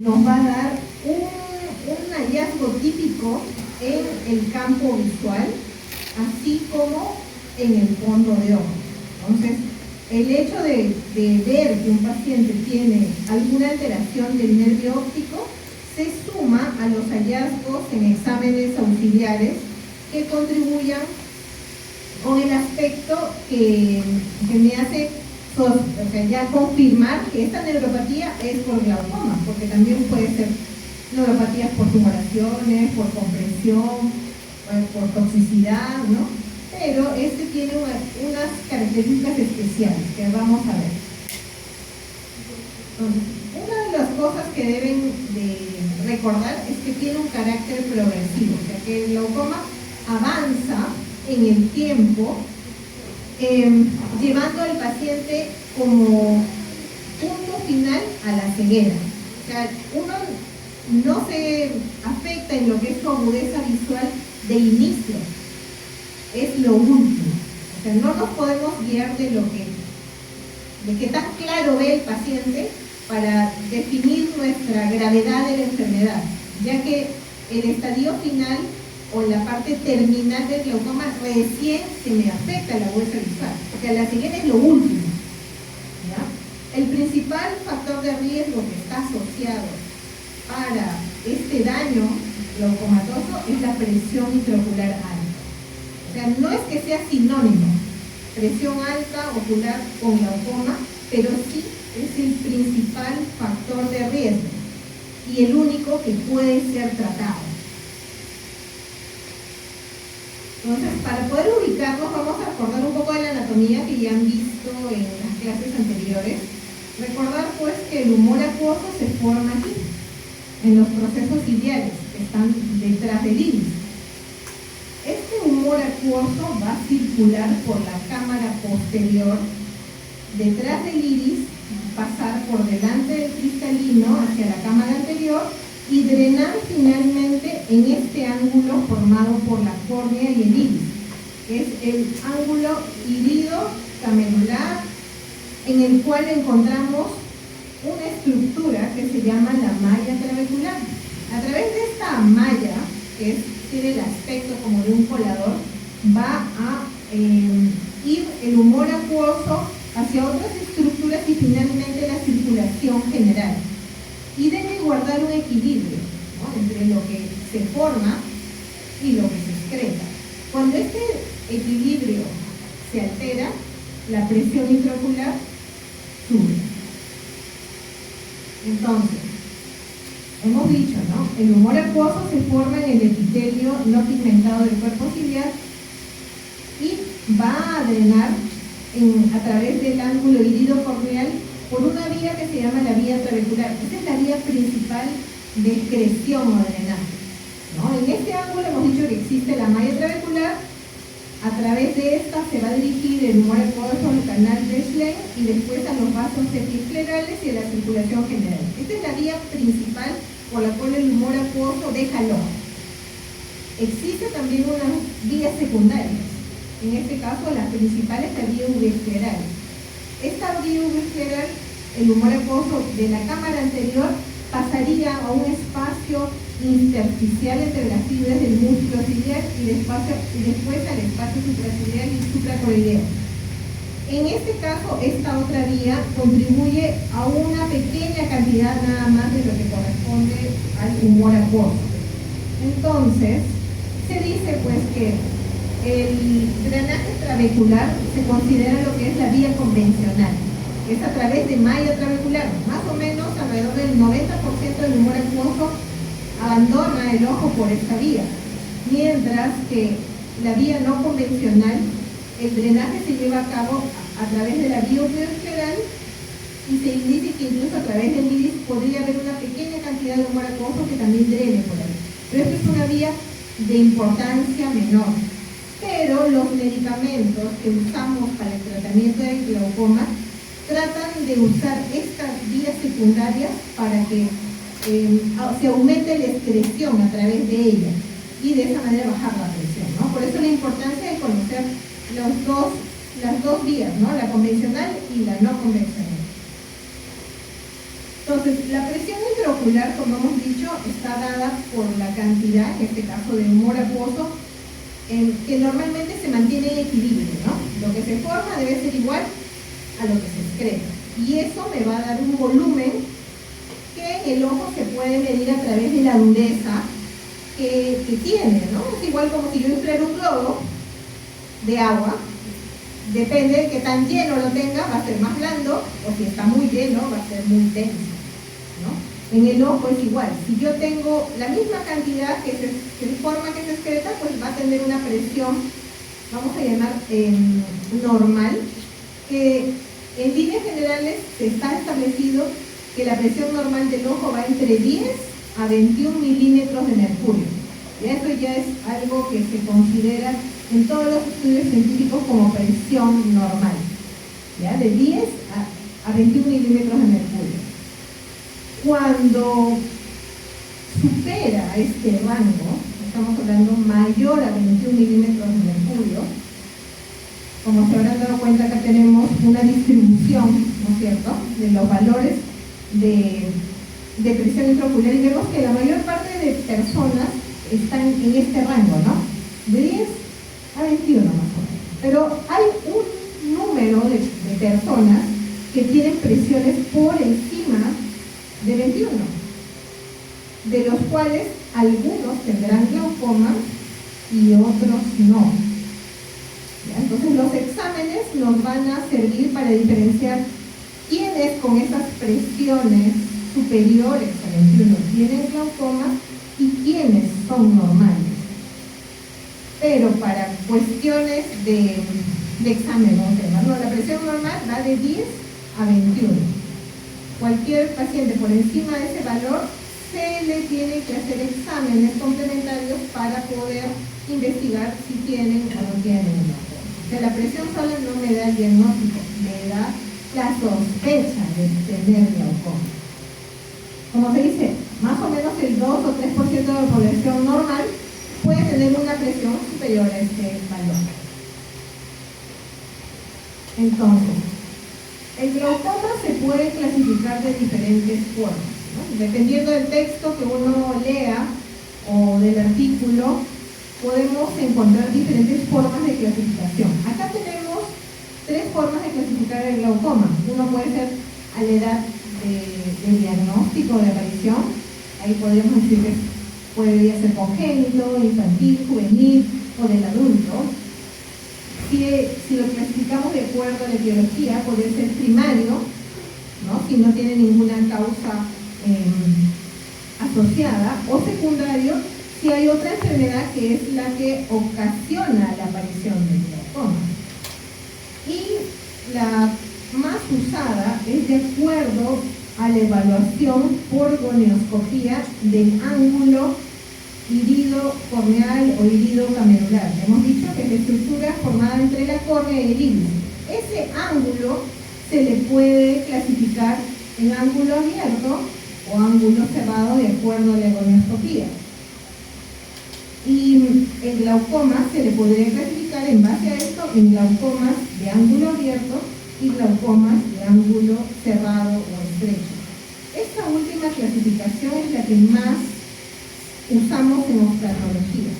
nos va a dar un hallazgo típico en el campo visual, así como en el fondo de ojo. Entonces, el hecho de ver que un paciente tiene alguna alteración del nervio óptico se suma a los hallazgos en exámenes auxiliares que contribuyan con el aspecto que me hace ya confirmar que esta neuropatía es por glaucoma, porque también puede ser neuropatías por tumoraciones, por compresión, por toxicidad, ¿no? Pero este tiene unas características especiales que vamos a ver. Entonces, una de las cosas que deben de recordar es que tiene un carácter progresivo, o sea que el glaucoma avanza en el tiempo, llevando al paciente como punto final a la ceguera. O sea, uno no se afecta en lo que es su agudeza visual de inicio, es lo último. O sea, no nos podemos guiar de qué tan claro ve el paciente para definir nuestra gravedad de la enfermedad, ya que el estadio final o la parte terminal del glaucoma recién se me afecta la agudeza visual. O sea, la ceguera es lo último, ¿ya? El principal factor de riesgo que está asociado para este daño glaucomatoso es la presión intraocular alta. O sea, no es que sea sinónimo, presión alta ocular con glaucoma, pero sí es el principal factor de riesgo y el único que puede ser tratado. Entonces, para poder ubicarnos, vamos a recordar un poco de la anatomía que ya han visto en las clases anteriores. Recordar pues que el humor acuoso se forma aquí, en los procesos ciliares que están detrás del iris. Este humor acuoso va a circular por la cámara posterior, detrás del iris, pasar por delante del cristalino hacia la cámara anterior y drenar finalmente en este ángulo formado por la córnea y el iris. Es el ángulo irido-camerular, en el cual encontramos una estructura que se llama la malla trabecular. A través de esta malla, que tiene el aspecto como de un colador, va a ir el humor acuoso hacia otras estructuras y finalmente la circulación general. Y debe guardar un equilibrio, ¿no?, entre lo que se forma y lo que se excreta. Cuando este equilibrio se altera, la presión intraocular sube. Entonces, hemos dicho, ¿no?, el humor acuoso se forma en el epitelio no pigmentado del cuerpo ciliar y va a drenar a través del ángulo irido-corneal por una vía que se llama la vía trabecular. Esa es la vía principal de excreción o drenaje, ¿no? En este ángulo hemos dicho que existe la malla trabecular. A través de esta se va a dirigir el humor acuoso al canal de Schlemm y después a los vasos epiesclerales y a la circulación general. Esta es la vía principal por la cual el humor acuoso deja el ojo. Existe también unas vías secundarias. En este caso, la principal es la vía uveescleral. Esta vía uveescleral, el humor acuoso de la cámara anterior pasaría a un espacio intersticial entre las fibras del músculo ciliar y después al espacio supraciliar y supracoroideo. En este caso, esta otra vía contribuye a una pequeña cantidad nada más de lo que corresponde al humor acuoso. Entonces, se dice pues que el drenaje trabecular se considera lo que es la vía convencional, que es a través de malla trabecular. Más o menos alrededor del 90% del humor acuoso abandona el ojo por esta vía, mientras que la vía no convencional, el drenaje se lleva a cabo a través de la vía uveescleral y se dice que incluso a través del iris podría haber una pequeña cantidad de humor acuoso que también drene por ahí. Pero esto es una vía de importancia menor. Pero los medicamentos que usamos para el tratamiento del glaucoma tratan de usar estas vías secundarias para que se aumente la excreción a través de ellas y de esa manera bajar la presión, ¿no? Por eso la importancia de conocer las dos vías, ¿no?, la convencional y la no convencional. Entonces, la presión intraocular, como hemos dicho, está dada por la cantidad, en este caso de humor acuoso, que normalmente se mantiene en equilibrio, ¿no? Lo que se forma debe ser igual a lo que se excreta. Y eso me va a dar un volumen que en el ojo se puede medir a través de la dureza que tiene, ¿no? Es igual como si yo inflara un globo de agua. Depende de qué tan lleno lo tenga, va a ser más blando, o si está muy lleno, va a ser muy denso, ¿no? En el ojo es igual. Si yo tengo la misma cantidad que se forma, que se excreta, pues va a tener una presión, vamos a llamar normal, que en líneas generales se está establecido que la presión normal del ojo va entre 10 a 21 milímetros de mercurio. Y eso ya es algo que se considera en todos los estudios científicos como presión normal, ¿ya? De 10 a 21 milímetros de mercurio. Cuando supera este rango, estamos hablando mayor a 21 milímetros de mercurio, como se habrán dado cuenta, acá tenemos una distribución, ¿no es cierto?, de los valores de presión intraocular, y vemos que la mayor parte de personas están en este rango, ¿no? De 10 a 21 más o menos. Pero hay un número de personas que tienen presiones por encima de 21, de los cuales algunos tendrán glaucoma y otros no. ¿Ya? Entonces los exámenes nos van a servir para diferenciar quiénes con esas presiones superiores a 21 tienen glaucoma y quiénes son normales. Pero para cuestiones de examen, ¿no? La presión normal va de 10 a 21. Cualquier paciente por encima de ese valor se le tiene que hacer exámenes complementarios para poder investigar si tienen o no tienen glaucoma. O sea, la presión sola no me da el diagnóstico, me da la sospecha de tener glaucoma. Como se dice, más o menos el 2 o 3% de la población normal puede tener una presión superior a este valor. Entonces, el glaucoma se puede clasificar de diferentes formas, ¿no? Dependiendo del texto que uno lea o del artículo, podemos encontrar diferentes formas de clasificación. Acá tenemos 3 formas de clasificar el glaucoma. Uno puede ser a la edad de diagnóstico, de aparición. Ahí podríamos decir que podría ser congénito, infantil, juvenil o del adulto. Si lo clasificamos de acuerdo a la etiología, puede ser primario, ¿no? Si no tiene ninguna causa asociada, o secundario, si hay otra enfermedad que es la que ocasiona la aparición del glaucoma. Y la más usada es de acuerdo a la evaluación por gonioscopía del ángulo irido corneal o irido camerular. Hemos dicho que es la estructura formada entre la córnea y el iris. Ese ángulo se le puede clasificar en ángulo abierto o ángulo cerrado de acuerdo a la gonioscopía. Y el glaucoma se le podría clasificar en base a esto en glaucomas de ángulo abierto y glaucomas de ángulo cerrado o estrecho. Esta última clasificación es la que más usamos en oftalmología.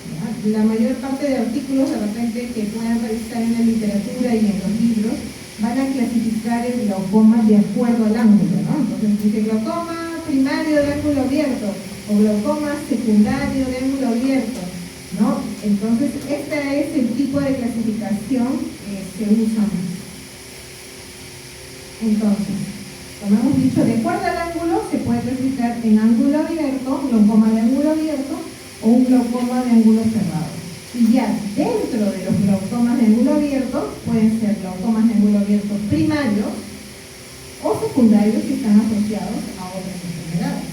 ¿Ya? La mayor parte de artículos de repente que puedan revisar en la literatura y en los libros van a clasificar el glaucoma de acuerdo al ángulo, ¿no? Entonces dice glaucoma primario de ángulo abierto o glaucoma secundario de ángulo abierto, ¿no? Entonces este es el tipo de clasificación que se usa más. Entonces, como hemos dicho, de acuerdo al ángulo se puede clasificar en ángulo abierto, glaucoma de ángulo abierto o un glaucoma de ángulo cerrado. Y ya dentro de los glaucomas de ángulo abierto pueden ser glaucomas de ángulo abierto primarios o secundarios si están asociados a otras enfermedades.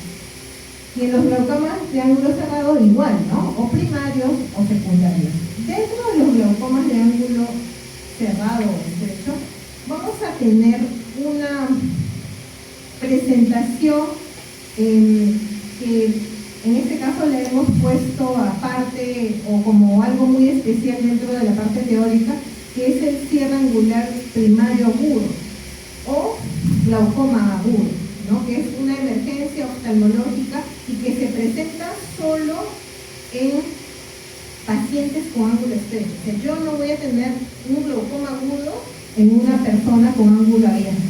Y en los glaucomas de ángulo cerrado igual, ¿no? O primarios o secundarios. Dentro de los glaucomas de ángulo cerrado o estrecho vamos a tener una presentación que en este caso le hemos puesto aparte o como algo muy especial dentro de la parte teórica, que es el cierre angular primario agudo o glaucoma agudo, ¿no? Que es una emergencia oftalmológica y que se presenta solo en pacientes con ángulo estrecho. O sea, yo no voy a tener un glaucoma agudo en una persona con ángulo abierto.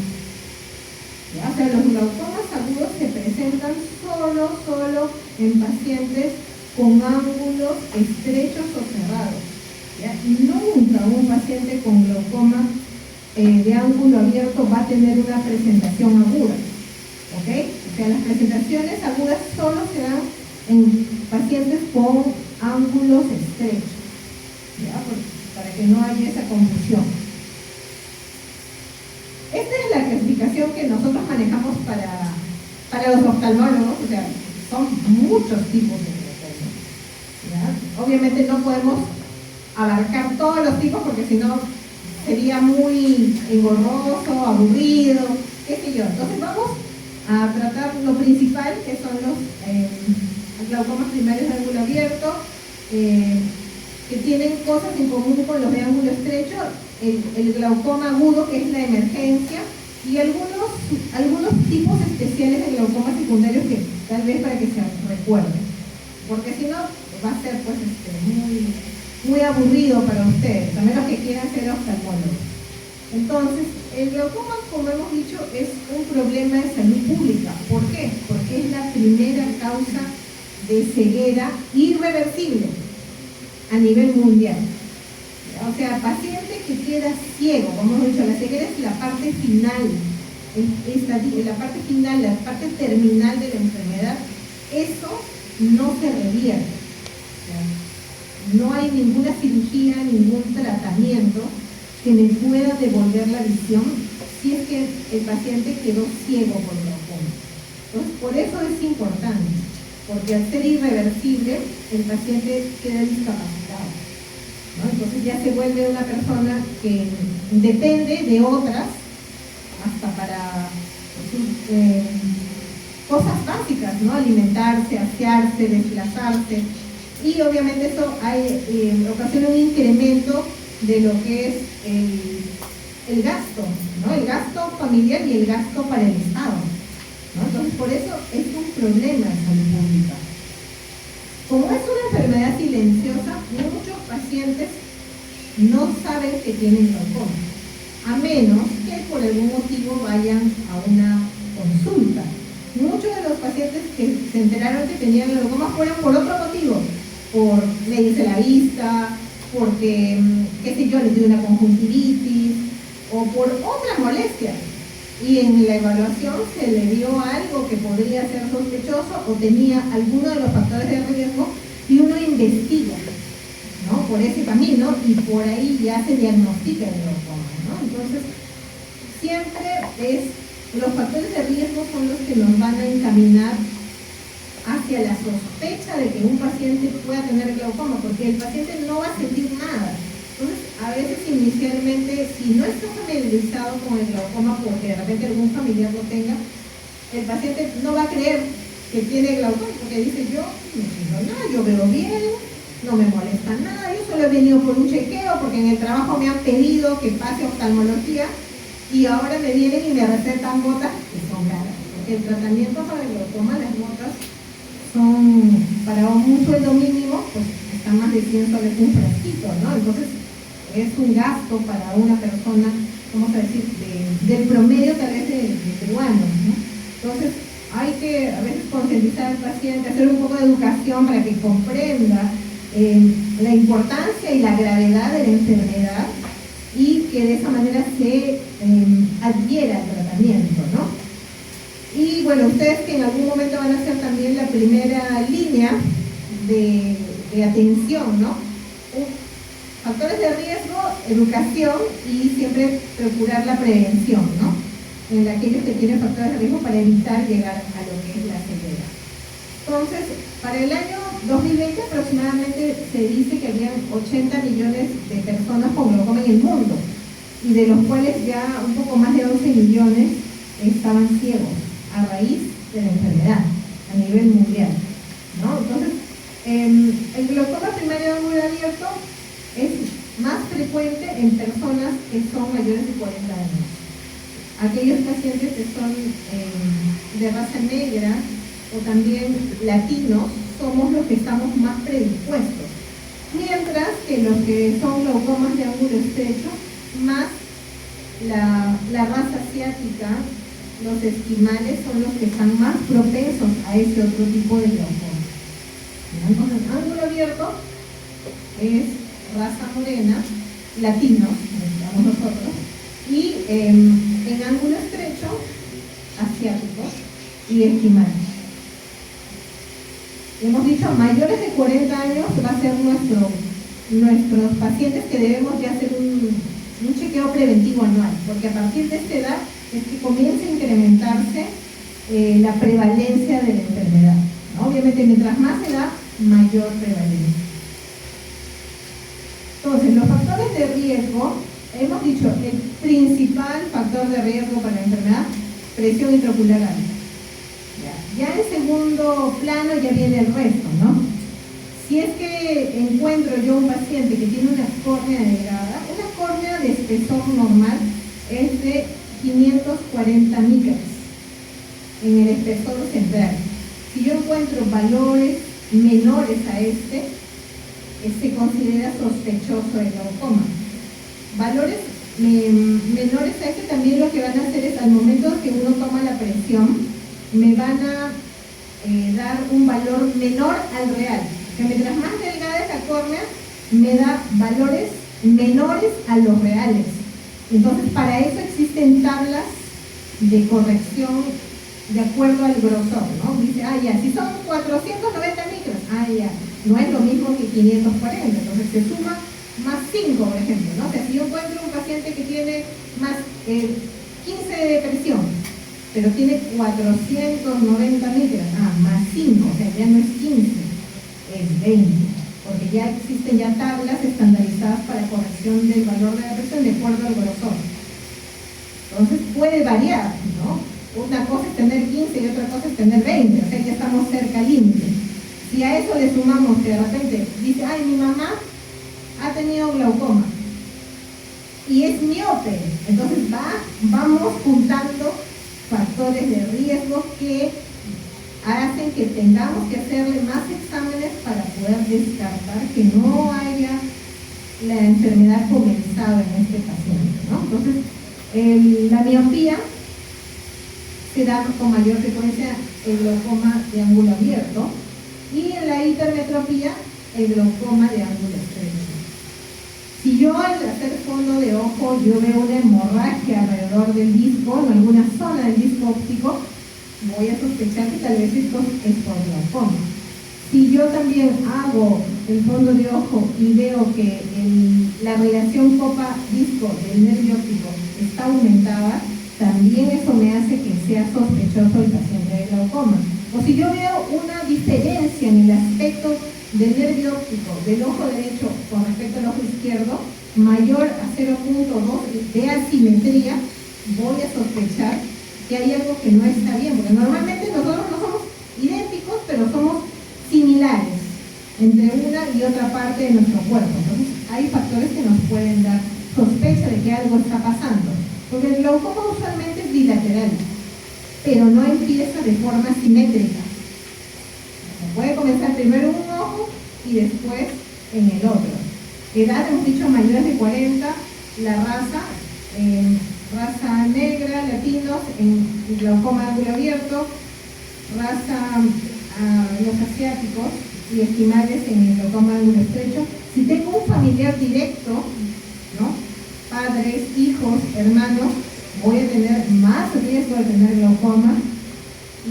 ¿Ya? O sea, los glaucomas agudos se presentan solo en pacientes con ángulos estrechos o cerrados. ¿Ya? Nunca un paciente con glaucoma de ángulo abierto va a tener una presentación aguda. ¿Ok? O sea, las presentaciones agudas solo se dan en pacientes con ángulos estrechos. ¿Ya? Para que no haya esa confusión. Esta es la clasificación que nosotros manejamos para los oftalmólogos. O sea, son muchos tipos de glaucoma. ¿Ya? Obviamente no podemos abarcar todos los tipos porque si no sería muy engorroso, aburrido, qué sé yo. Entonces vamos a tratar lo principal, que son los glaucomas primarios de ángulo abierto, que tienen cosas en común con los de ángulo estrecho, el glaucoma agudo, que es la emergencia, y algunos tipos especiales de glaucoma secundarios que tal vez para que se recuerden, porque si no va a ser pues muy aburrido para ustedes, a menos que quieran ser oftalmólogos. Entonces, el glaucoma, como hemos dicho, es un problema de salud pública. ¿Por qué? Porque es la primera causa de ceguera irreversible a nivel mundial. O sea, paciente que queda ciego, como hemos dicho, la ceguera es la parte final, la parte terminal de la enfermedad. Eso no se revierte. No hay ninguna cirugía, ningún tratamiento que me pueda devolver la visión si es que el paciente quedó ciego por glaucoma. Entonces, por eso es importante, porque al ser irreversible, el paciente queda discapacitado, ¿no? Entonces ya se vuelve una persona que depende de otras, hasta para cosas básicas, ¿no? Alimentarse, asearse, desplazarse. Y obviamente eso ocasiona un incremento de lo que es el gasto, ¿no? El gasto familiar y el gasto para el Estado, ¿no? Entonces, por eso es un problema de salud pública. Como es una enfermedad silenciosa, muchos pacientes no saben que tienen glaucoma, a menos que por algún motivo vayan a una consulta. Muchos de los pacientes que se enteraron que tenían glaucoma fueron por otro motivo, por leyes de la vista, porque, qué sé yo, les dio una conjuntivitis o por otras molestias. Y en la evaluación se le dio algo que podría ser sospechoso o tenía alguno de los factores de riesgo y uno investiga, ¿no? Por ese camino y por ahí ya se diagnostica el glaucoma, ¿no? Entonces, siempre los factores de riesgo son los que nos van a encaminar hacia la sospecha de que un paciente pueda tener glaucoma, porque el paciente no va a sentir nada. Entonces, a veces inicialmente, si no está familiarizado con el glaucoma, porque de repente algún familiar lo tenga, el paciente no va a creer que tiene glaucoma, porque dice, yo no siento nada, yo veo bien, no me molesta nada, yo solo he venido por un chequeo, porque en el trabajo me han pedido que pase oftalmología, y ahora me vienen y me recetan gotas que son caras, porque el tratamiento para el glaucoma, las gotas, son para un sueldo mínimo, pues están más de 100 soles un frasquito, ¿no? Entonces es un gasto para una persona, vamos a decir, del promedio tal vez de peruanos, ¿no? Entonces hay que a veces concientizar al paciente, hacer un poco de educación para que comprenda la importancia y la gravedad de la enfermedad y que de esa manera se adhiera al tratamiento, ¿no? Y bueno, ustedes que en algún momento van a ser también la primera línea de atención, ¿no? Factores de riesgo, educación y siempre procurar la prevención, ¿no? En aquellos que tienen factores de riesgo para evitar llegar a lo que es la ceguera. Entonces, para el año 2020 aproximadamente se dice que habían 80 millones de personas con glaucoma en el mundo y de los cuales ya un poco más de 11 millones estaban ciegos a raíz de la enfermedad a nivel mundial, ¿no? Entonces, el glaucoma primario de ángulo abierto es más frecuente en personas que son mayores de 40 años. aquellos pacientes que son de raza negra o también latinos, somos los que estamos más predispuestos. Mientras que los que son glaucomas de ángulo estrecho, más la raza asiática, los esquimales, son los que están más propensos a ese otro tipo de glaucoma. Entonces, ángulo abierto es raza morena, latinos, digamos nosotros, y en ángulo estrecho, asiáticos y esquimales. Hemos dicho, mayores de 40 años va a ser nuestros pacientes que debemos de hacer un chequeo preventivo anual, porque a partir de esta edad es que comienza a incrementarse la prevalencia de la enfermedad, ¿no? Obviamente, mientras más edad, mayor prevalencia. Entonces, los factores de riesgo, hemos dicho, el principal factor de riesgo para la enfermedad, presión intraocular alta. Ya en segundo plano ya viene el resto, ¿no? Si es que encuentro yo un paciente que tiene una córnea delgada, una córnea de espesor normal es de 540 micras en el espesor central. Si yo encuentro valores menores a se considera sospechoso de glaucoma. Valores menores a también lo que van a hacer es, al momento que uno toma la presión, me van a dar un valor menor al real. Que mientras más delgada es la córnea, me da valores menores a los reales. Entonces, para eso existen tablas de corrección de acuerdo al grosor, ¿no? Dice, ya, si son 490 micras, ya, no es lo mismo que 540, entonces se suma más 5, por ejemplo, ¿no? O sea, si yo encuentro un paciente que tiene más 15 de presión, pero tiene 490 micras, más 5, o sea, ya no es 15, es 20, porque ya existen ya tablas estandarizadas para corrección del valor de la presión de acuerdo al grosor. Entonces puede variar, ¿no? Una cosa es tener 15 y otra cosa es tener 20, o sea, ya estamos cerca al límite. Si a eso le sumamos que de repente dice, mi mamá ha tenido glaucoma y es miope, entonces vamos juntando factores de riesgo que hacen que tengamos que hacerle más exámenes para poder descartar que no haya la enfermedad comenzado en este paciente, ¿no? Entonces, la miopía se da con mayor frecuencia el glaucoma de ángulo abierto y en la hipermetropía el glaucoma de ángulo estrecho. Si yo al hacer fondo de ojo yo veo una hemorragia alrededor del disco, en alguna zona del disco óptico, voy a sospechar que tal vez esto es por glaucoma. Si yo también hago el fondo de ojo y veo que la relación copa-disco del nervio óptico está aumentada, también eso me hace que sea sospechoso el paciente de glaucoma. O si yo veo una diferencia en el aspecto del nervio óptico del ojo derecho con respecto al ojo izquierdo, mayor a 0.2 de asimetría, voy a sospechar que hay algo que no está bien, porque normalmente nosotros no somos idénticos, pero somos similares entre una y otra parte de nuestro cuerpo. Entonces hay factores que nos pueden dar sospecha de que algo está pasando, porque el glaucoma usualmente es bilateral, pero no empieza de forma simétrica. Puede comenzar primero en un ojo y después en el otro. Edad, hemos dicho, mayores de 40, la raza negra, latinos, en glaucoma de ángulo abierto, raza, los asiáticos y esquimales en el glaucoma de ángulo estrecho. Si tengo un familiar directo, ¿no? Padres, hijos, hermanos, voy a tener más riesgo de tener glaucoma.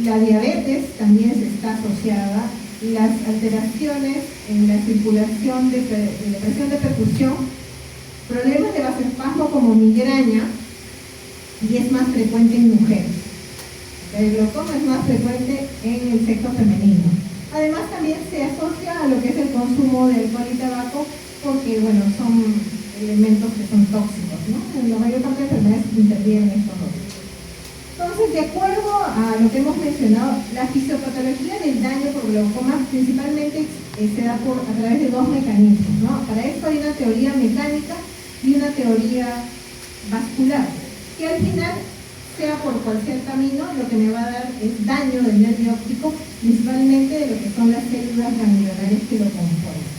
La diabetes también está asociada, las alteraciones en la circulación de presión de perfusión, problemas de vasoespasmo como migraña, y es más frecuente en mujeres. El glaucoma es más frecuente en el sexo femenino. Además también se asocia a lo que es el consumo de alcohol y tabaco, porque bueno, son elementos que son tóxicos, ¿no? En la mayor parte de enfermedades intervienen estos dos. Entonces, de acuerdo a lo que hemos mencionado, la fisiopatología del daño por glaucoma principalmente se da a través de dos mecanismos, ¿no? Para esto hay una teoría mecánica y una teoría vascular, que al final sea por cual sea el camino, lo que me va a dar es daño del nervio óptico, principalmente de lo que son las células ganglionares que lo componen.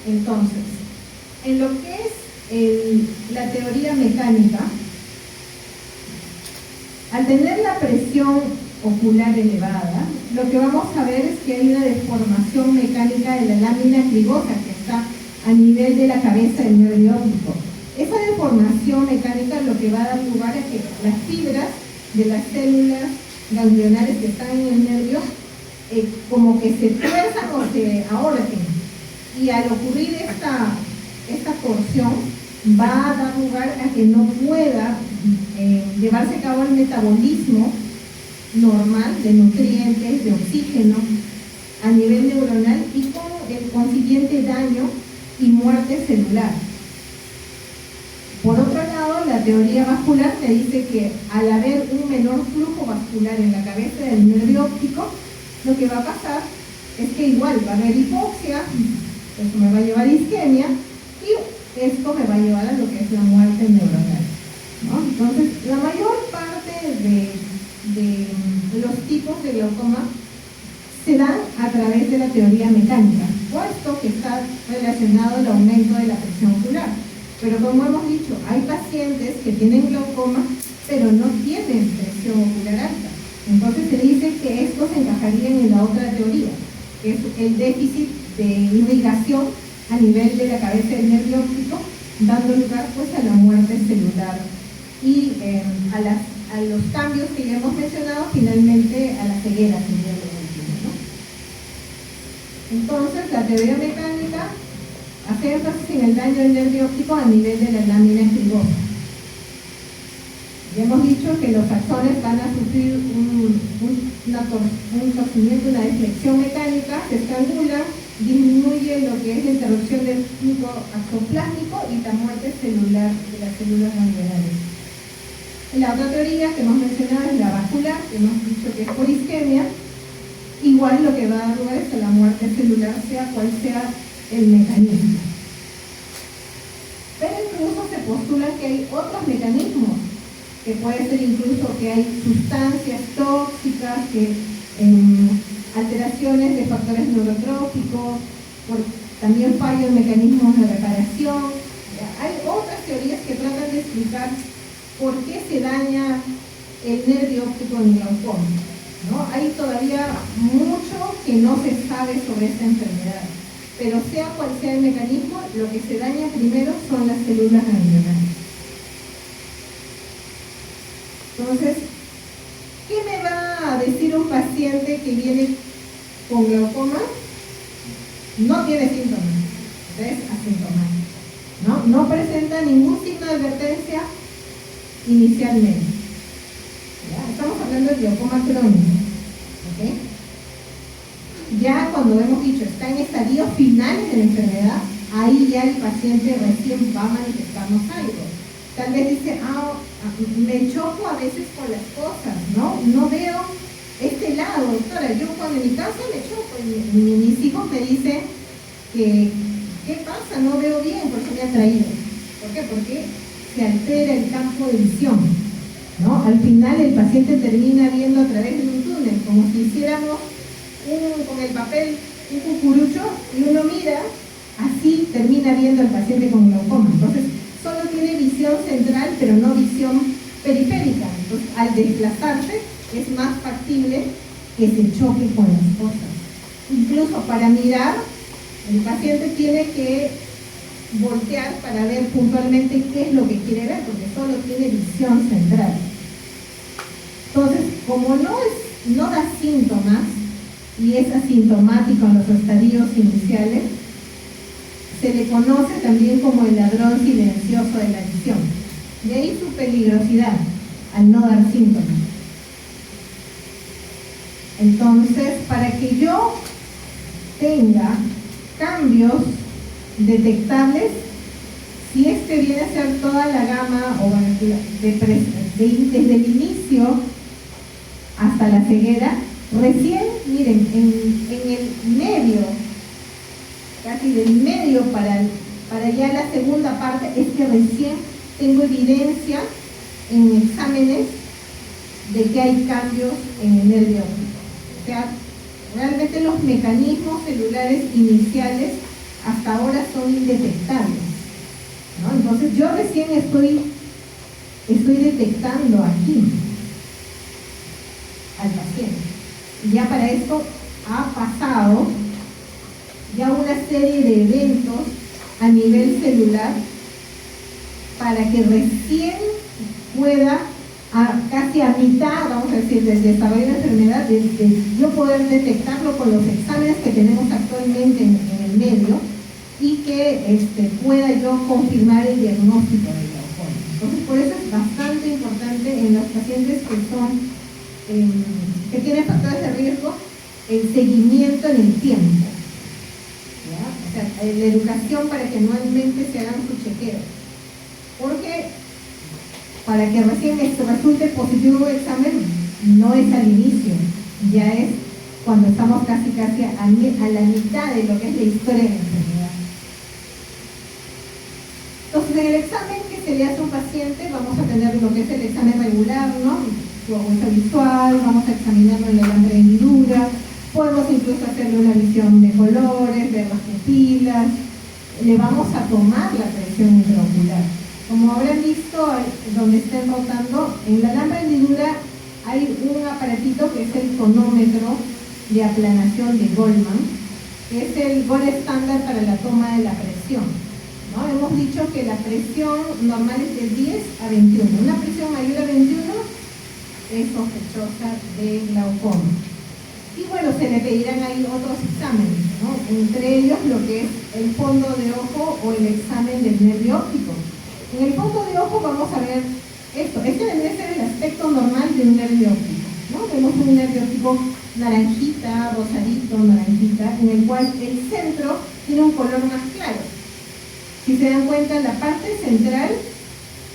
Entonces, en lo que es la teoría mecánica, al tener la presión ocular elevada, lo que vamos a ver es que hay una deformación mecánica de la lámina clivosa que está a nivel de la cabeza del nervio óptico. Esa deformación mecánica lo que va a dar lugar a que las fibras de las células ganglionares que están en el nervio como que se tuerzan o se ahorquen. Y al ocurrir esta torsión va a dar lugar a que no pueda llevarse a cabo el metabolismo normal de nutrientes, de oxígeno a nivel neuronal y con el consiguiente daño y muerte celular. Por otro lado, la teoría vascular te dice que al haber un menor flujo vascular en la cabeza del nervio óptico, lo que va a pasar es que igual va a haber hipoxia, eso me va a llevar a isquemia y esto me va a llevar a lo que es la muerte neuronal, ¿no? Entonces, la mayor parte de los tipos de glaucoma se dan a través de la teoría mecánica, puesto que está relacionado al aumento de la presión ocular. Pero como hemos dicho, hay pacientes que tienen glaucoma, pero no tienen presión ocular alta. Entonces se dice que estos encajarían en la otra teoría, que es el déficit de irrigación a nivel de la cabeza del nervio óptico, dando lugar pues a la muerte celular y a los cambios que ya hemos mencionado, finalmente a la ceguera sería lo último, ¿no? Entonces la teoría mecánica hace énfasis en el daño del nervio óptico a nivel de la lámina clivosa. Ya hemos dicho que los axones van a sufrir un torcimiento, una deflexión mecánica, se estrangula, disminuye lo que es la interrupción del flujo axoplásmico y la muerte celular de las células ganglionares. La otra teoría que hemos mencionado es la vascular, que hemos dicho que es por isquemia. Igual lo que va a dar lugar es a la muerte celular, sea cual sea el mecanismo. Pero incluso se postula que hay otros mecanismos, que puede ser incluso que hay sustancias tóxicas, que alteraciones de factores neurotróficos, también fallo en mecanismos de reparación. Hay otras teorías que tratan de explicar por qué se daña el nervio óptico en glaucoma, ¿no? Hay todavía mucho que no se sabe sobre esta enfermedad, pero sea cual sea el mecanismo, lo que se daña primero son las células ganglionares. Entonces, ¿qué me va a decir un paciente que viene con glaucoma? No tiene síntomas, es asintomático, ¿no? No presenta ningún signo de advertencia inicialmente. ¿Ya? Estamos hablando de glaucoma crónico, ¿ok? Ya cuando hemos dicho está en estadios finales de la enfermedad, ahí ya el paciente recién va a manifestarnos algo. Tal vez dice, me choco a veces con las cosas, ¿no? No veo este lado, doctora. Yo cuando en mi casa me choco y mis hijos me dicen que, ¿qué pasa? No veo bien, por eso me ha traído. ¿Por qué? Porque se altera el campo de visión, ¿no? Al final el paciente termina viendo a través de un túnel, como si hiciéramos con el papel un cucurucho y uno mira, así termina viendo al paciente con glaucoma. Entonces, solo tiene visión central, pero no visión periférica. Entonces, al desplazarse, es más factible que se choque con las cosas. Incluso para mirar, el paciente tiene que voltear para ver puntualmente qué es lo que quiere ver, porque solo tiene visión central. Entonces, como no da síntomas y es asintomático en los estadios iniciales, se le conoce también como el ladrón silencioso de la visión. De ahí su peligrosidad, al no dar síntomas. Entonces, para que yo tenga cambios detectables, si este viene a ser toda la gama o desde el inicio hasta la ceguera, recién, miren, en el medio, casi del medio para ya la segunda parte, es que recién tengo evidencia en exámenes de que hay cambios en el nervio óptico. O sea, realmente los mecanismos celulares iniciales hasta ahora son indetectables, ¿no? Entonces yo recién estoy detectando aquí al paciente. Y ya para esto ha pasado ya una serie de eventos a nivel celular para que recién pueda, casi a mitad, vamos a decir, del desarrollo de la enfermedad, de yo poder detectarlo con los exámenes que tenemos actualmente en el medio y que pueda yo confirmar el diagnóstico del glaucoma. Entonces, por eso es bastante importante en los pacientes que tienen factores de riesgo el seguimiento en el tiempo. ¿Ya? O sea, la educación para que anualmente se hagan su chequeo. Porque para que recién resulte positivo el examen, no es al inicio, ya es cuando estamos casi a la mitad de lo que es la historia de la enfermedad. Entonces, en el examen que se le hace a un paciente, vamos a tener lo que es el examen regular, ¿no? Su agudeza visual, vamos a examinarlo en la alambre de hendidura, podemos incluso hacerle una visión de colores, ver las pupilas, le vamos a tomar la presión intraocular. Como habrán visto, donde estén rotando, en la alambre de hendidura hay un aparatito que es el tonómetro de aplanación de Goldman, que es el gold estándar para la toma de la presión, ¿no? Hemos dicho que la presión normal es de 10 a 21. Una presión mayor a 21 es sospechosa de glaucoma. Y bueno, se le pedirán ahí otros exámenes, ¿no? Entre ellos lo que es el fondo de ojo o el examen del nervio óptico. En el fondo de ojo vamos a ver esto. Este debe ser el aspecto normal de un nervio óptico, ¿no? Vemos un nervio óptico naranjita, rosadito, naranjita, en el cual el centro tiene un color más claro. Si se dan cuenta, la parte central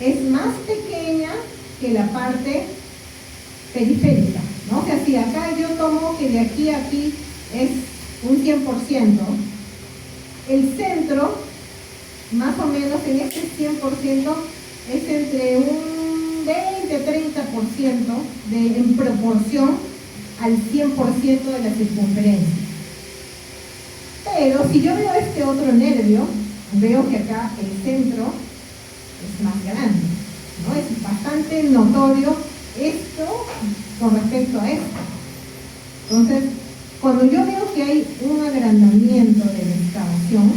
es más pequeña que la parte periférica, ¿no? O sea, si acá yo tomo que de aquí a aquí es un 100%, el centro, más o menos en este 100%, es entre un 20-30% en proporción al 100% de la circunferencia. Pero si yo veo este otro nervio, veo que acá el centro es más grande, ¿no? Es bastante notorio esto con respecto a esto. Entonces, cuando yo veo que hay un agrandamiento de la excavación,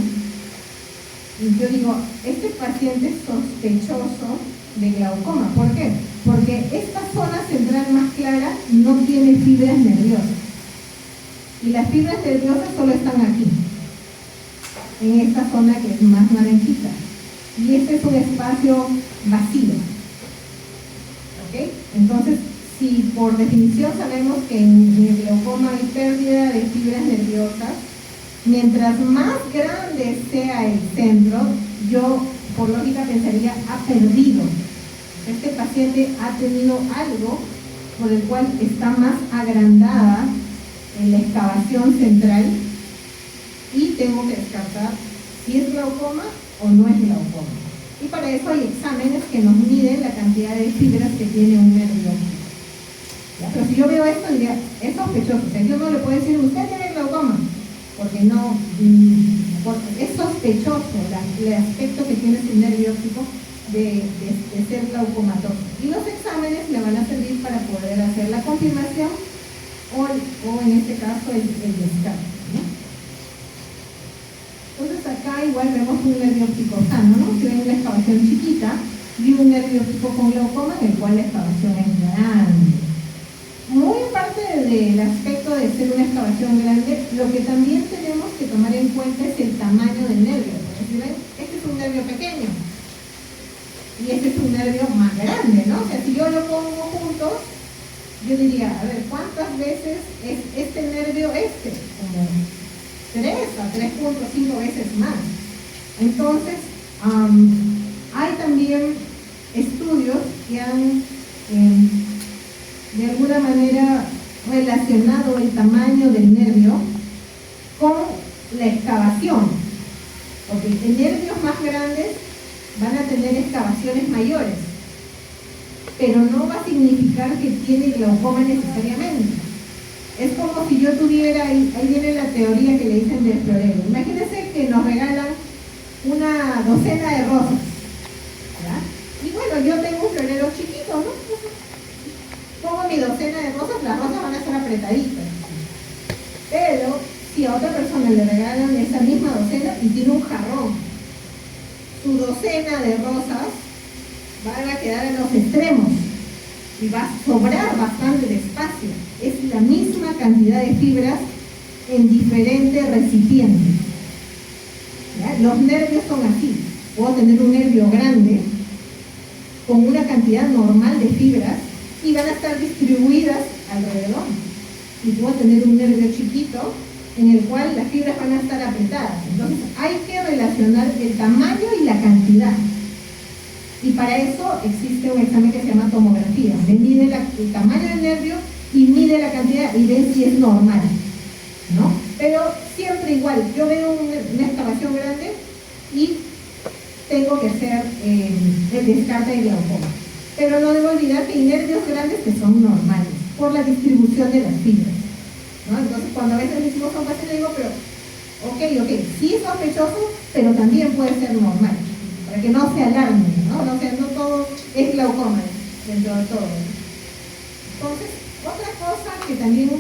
yo digo, este paciente es sospechoso de glaucoma. ¿Por qué? Porque esta zona central más clara no tiene fibras nerviosas. Y las fibras nerviosas solo están aquí, en esta zona que es más naranjita. Y este es un espacio vacío. ¿Ok? Entonces, si por definición sabemos que en el glaucoma hay pérdida de fibras nerviosas, mientras más grande sea el centro, yo por lógica pensaría, ha perdido. Este paciente ha tenido algo por el cual está más agrandada en la excavación central y tengo que descartar si es glaucoma o no es glaucoma. Y para eso hay exámenes que nos miden la cantidad de fibras que tiene un nervio. Pero si yo veo esto, diría, es sospechoso. O sea, yo no le puedo decir, usted tiene glaucoma, porque no, porque es sospechoso el aspecto que tiene su nervio óptico de ser glaucomatoso. Y los exámenes le van a servir para poder hacer la confirmación o en este caso el descarte, ¿no? Entonces acá igual vemos un nervio óptico sano, ¿no? Si ven una excavación chiquita y un nervio óptico con glaucoma en el cual la excavación es grande. Muy aparte del aspecto de ser una excavación grande, lo que también tenemos que tomar en cuenta es el tamaño del nervio. Porque si ven, este es un nervio pequeño y este es un nervio más grande, ¿no? O sea, si yo lo pongo juntos, yo diría, a ver, ¿cuántas veces es este nervio como 3 a 3.5 veces más? Entonces, hay también estudios que han de alguna manera relacionado el tamaño del nervio con la excavación, porque en nervios más grandes van a tener excavaciones mayores pero no va a significar que tiene glaucoma necesariamente. Es como si yo tuviera, ahí viene la teoría que le dicen del florero. Imagínense que nos regalan una docena de rosas, ¿ya? Y bueno, yo tengo un florero chiquito, ¿no? Pongo mi docena de rosas, las rosas van a estar apretaditas. Pero si a otra persona le regalan esa misma docena y tiene un jarrón, su docena de rosas van a quedar en los extremos y va a sobrar bastante de espacio. Es la misma cantidad de fibras en diferentes recipientes. ¿Ya? Los nervios son así. Puedo tener un nervio grande con una cantidad normal de fibras y van a estar distribuidas alrededor. Y puedo tener un nervio chiquito en el cual las fibras van a estar apretadas. Entonces hay que relacionar el tamaño y la cantidad. Y para eso existe un examen que se llama tomografía. Se mide el tamaño del nervio y mide la cantidad y ve si es normal, ¿no? Pero siempre igual, yo veo una excavación grande y tengo que hacer el descarte de glaucoma. Pero no debo olvidar que hay nervios grandes que son normales por la distribución de las fibras, ¿no? Entonces cuando a veces decimos son pacientes, digo, pero ok, sí es sospechoso, pero también puede ser normal, para que no se alarmen, ¿no? O sea, no todo es glaucoma dentro de todo. Entonces, otra cosa que también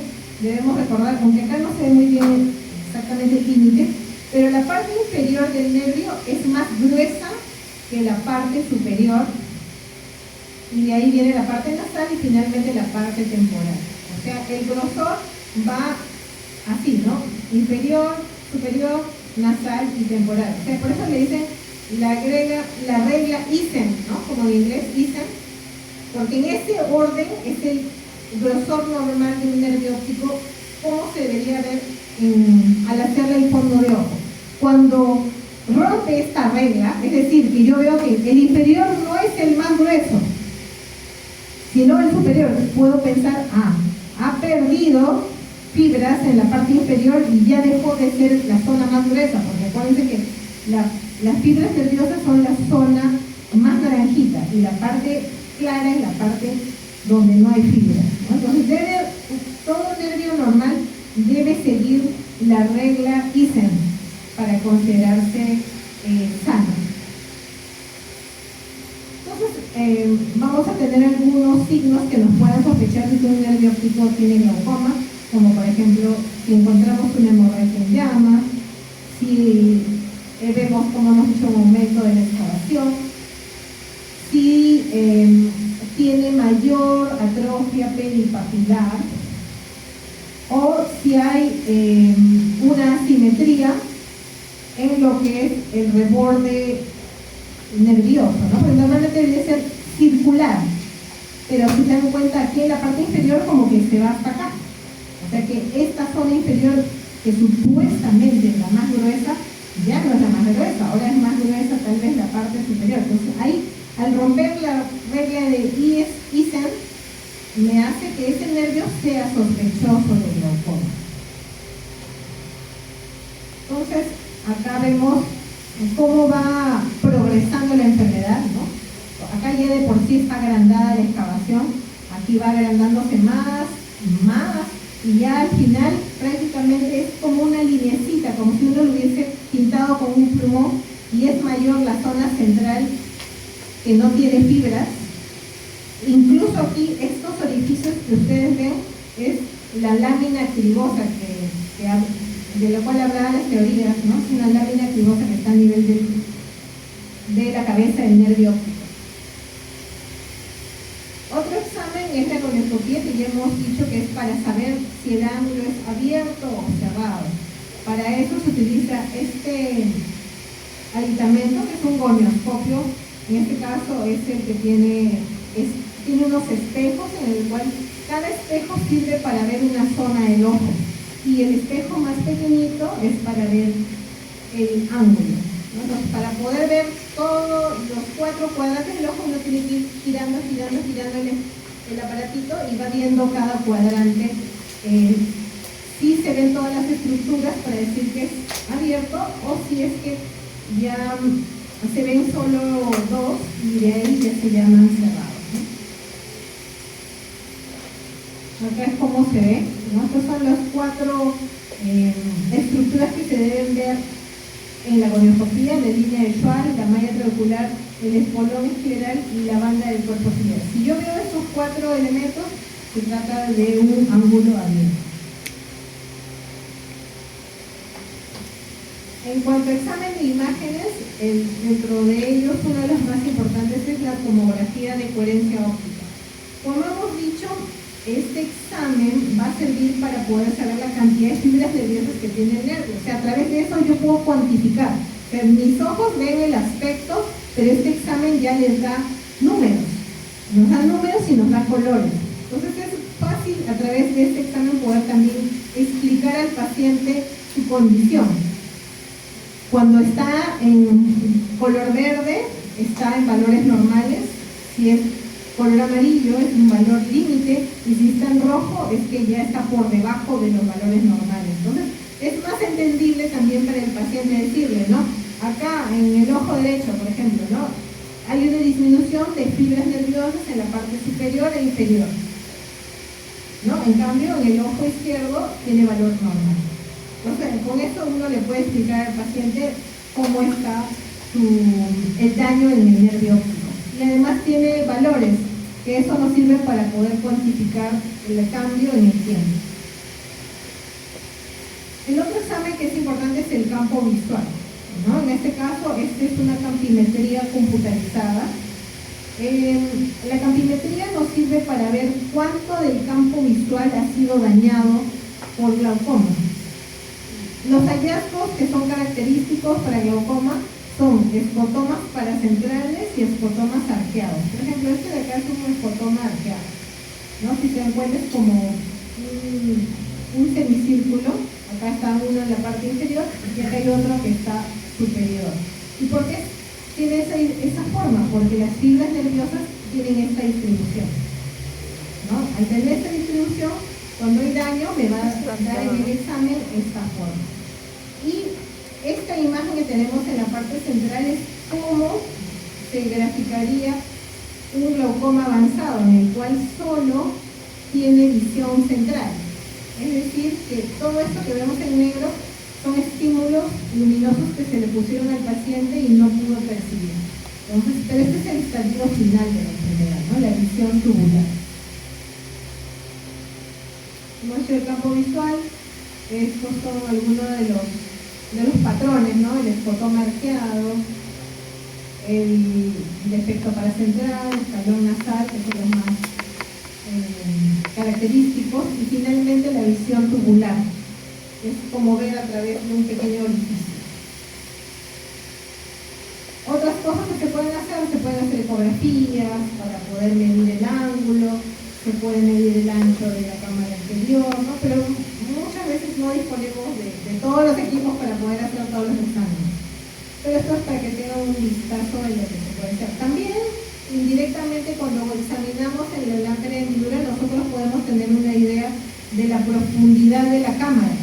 debemos recordar, aunque acá no se ve muy bien exactamente el límite, pero la parte inferior del nervio es más gruesa que la parte superior, y de ahí viene la parte nasal y finalmente la parte temporal. O sea, el grosor va así, ¿no? Inferior, superior, nasal y temporal. O sea, por eso le dicen la regla Isen, ¿no? Como en inglés Isen, porque en ese orden es el grosor normal de un nervio óptico, cómo se debería ver al hacerle el fondo de ojo. Cuando rompe esta regla, es decir, que yo veo que el inferior no es el más grueso, sino el superior, puedo pensar, ha perdido fibras en la parte inferior y ya dejó de ser la zona más gruesa, porque acuérdense que las fibras nerviosas son la zona más naranjita y la parte clara es la parte donde no hay fibras, ¿no? Entonces todo nervio normal debe seguir la regla Isen para considerarse sano. Entonces vamos a tener algunos signos que nos puedan sospechar de que un nervio óptico tiene glaucoma, como por ejemplo si encontramos una hemorragia en llama, si vemos, como hemos dicho, un aumento de la excavación, si tiene mayor atrofia peripapilar, o si hay una asimetría en lo que es el reborde nervioso, ¿no? Porque normalmente debe ser circular, pero si se dan cuenta aquí en la parte inferior como que se va hasta acá. O sea que esta zona inferior, que supuestamente es la más gruesa, ya no es la más gruesa, ahora es más gruesa tal vez la parte superior. Entonces ahí, al romper la regla de Isen, me hace que ese nervio sea sospechoso de glaucoma. Entonces, acá vemos cómo va progresando la enfermedad, ¿no? Acá ya de por sí está agrandada la excavación, aquí va agrandándose más, y ya al final prácticamente es como una linecita, como si uno lo hubiese pintado con un plumón, y es mayor la zona central que no tiene fibras. Incluso aquí, estos orificios que ustedes ven, es la lámina cribosa de la cual hablaban las teorías, ¿no? Es una lámina cribosa que está a nivel de la cabeza del nervio óptico. Otro examen es la colonoscopia, que ya hemos dicho que es para saber si el ángulo es abierto o cerrado. Para eso se utiliza este aditamento, que es un gonioscopio. En este caso es el que tiene unos espejos en el cual cada espejo sirve para ver una zona del ojo, y el espejo más pequeñito es para ver el ángulo, ¿no? Entonces, para poder ver todos los 4 cuadrantes del ojo, uno tiene que ir girando el aparatito y va viendo cada cuadrante. Si se ven todas las estructuras para decir que es abierto, o si es que ya se ven solo 2 y de ahí ya se llaman cerrados, ¿no? Acá es como se ve, ¿no? Estas son las 4 estructuras que se deben ver en la gonioscopía: la línea de Schwarz, la malla trabecular, el espolón escleral y la banda del cuerpo ciliar. Si yo veo estos 4 elementos, se trata de un ángulo abierto. En cuanto a examen de imágenes, dentro de ellos uno de los más importantes es la tomografía de coherencia óptica. Como hemos dicho, este examen va a servir para poder saber la cantidad de fibras nerviosas que tiene el nervio. O sea, a través de eso yo puedo cuantificar. O sea, mis ojos ven el aspecto, pero este examen ya les da números. Nos da números y nos da colores. Entonces es fácil a través de este examen poder también explicar al paciente su condición. Cuando está en color verde, está en valores normales. Si es color amarillo, es un valor límite. Y si está en rojo, es que ya está por debajo de los valores normales. Entonces, es más entendible también para el paciente decirle, ¿no? Acá, en el ojo derecho, por ejemplo, ¿no? Hay una disminución de fibras nerviosas en la parte superior e inferior, ¿no? En cambio, en el ojo izquierdo tiene valor normal. Entonces, con eso uno le puede explicar al paciente cómo está el daño en el nervio óptico. Y además tiene valores, que eso nos sirve para poder cuantificar el cambio en el tiempo. El otro examen que es importante es el campo visual, ¿no? En este caso, es una campimetría computarizada. La campimetría nos sirve para ver cuánto del campo visual ha sido dañado por glaucoma. Los hallazgos que son característicos para glaucoma son escotomas paracentrales y escotomas arqueados. Por ejemplo, este de acá es un escotoma arqueado, ¿no? Si se dan cuenta es como un semicírculo. Acá está uno en la parte inferior y acá hay otro que está superior. ¿Y por qué tiene esa forma? Porque las fibras nerviosas tienen esta distribución, ¿no? Al tener esta distribución, cuando hay daño me va a dar en el examen esta forma. Y esta imagen que tenemos en la parte central es cómo se graficaría un glaucoma avanzado, en el cual solo tiene visión central. Es decir, que todo esto que vemos en negro son estímulos luminosos que se le pusieron al paciente y no pudo percibir. Entonces, pero este es el estadio final de la enfermedad, ¿no? La visión tubular. Hemos hecho el campo visual. Estos son algunos de los patrones, ¿no? El escotoma arqueado, el defecto paracentral, el escalón nasal, que son los más característicos, y finalmente la visión tubular. Es como ver a través de un pequeño orificio. Otras cosas que se pueden hacer ecografías para poder medir el ángulo, se puede medir el ancho de la cámara anterior, ¿no? Pero muchas veces no disponemos de todos los equipos para poder hacer todos los exámenes. Pero esto es para que tengan un vistazo de lo que se puede hacer. También, indirectamente, cuando examinamos en la lámpara de hendidura, nosotros podemos tener una idea de la profundidad de la cámara,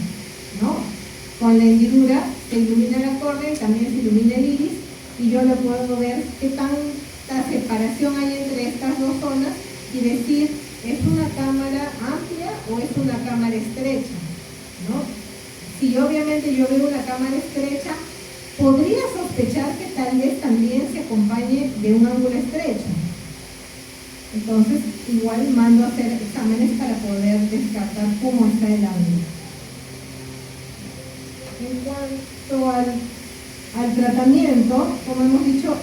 ¿no? Con la hendidura se ilumina la córnea y también se ilumina el iris, y yo lo puedo ver qué tanta separación hay entre estas dos zonas y decir, ¿es una cámara amplia o es una cámara estrecha? ¿No? Si obviamente yo veo una cámara estrecha, podría sospechar que tal vez también se acompañe de un ángulo estrecho. Entonces, igual mando a hacer exámenes para poder descartar cómo está el ángulo. En cuanto al tratamiento, como hemos dicho,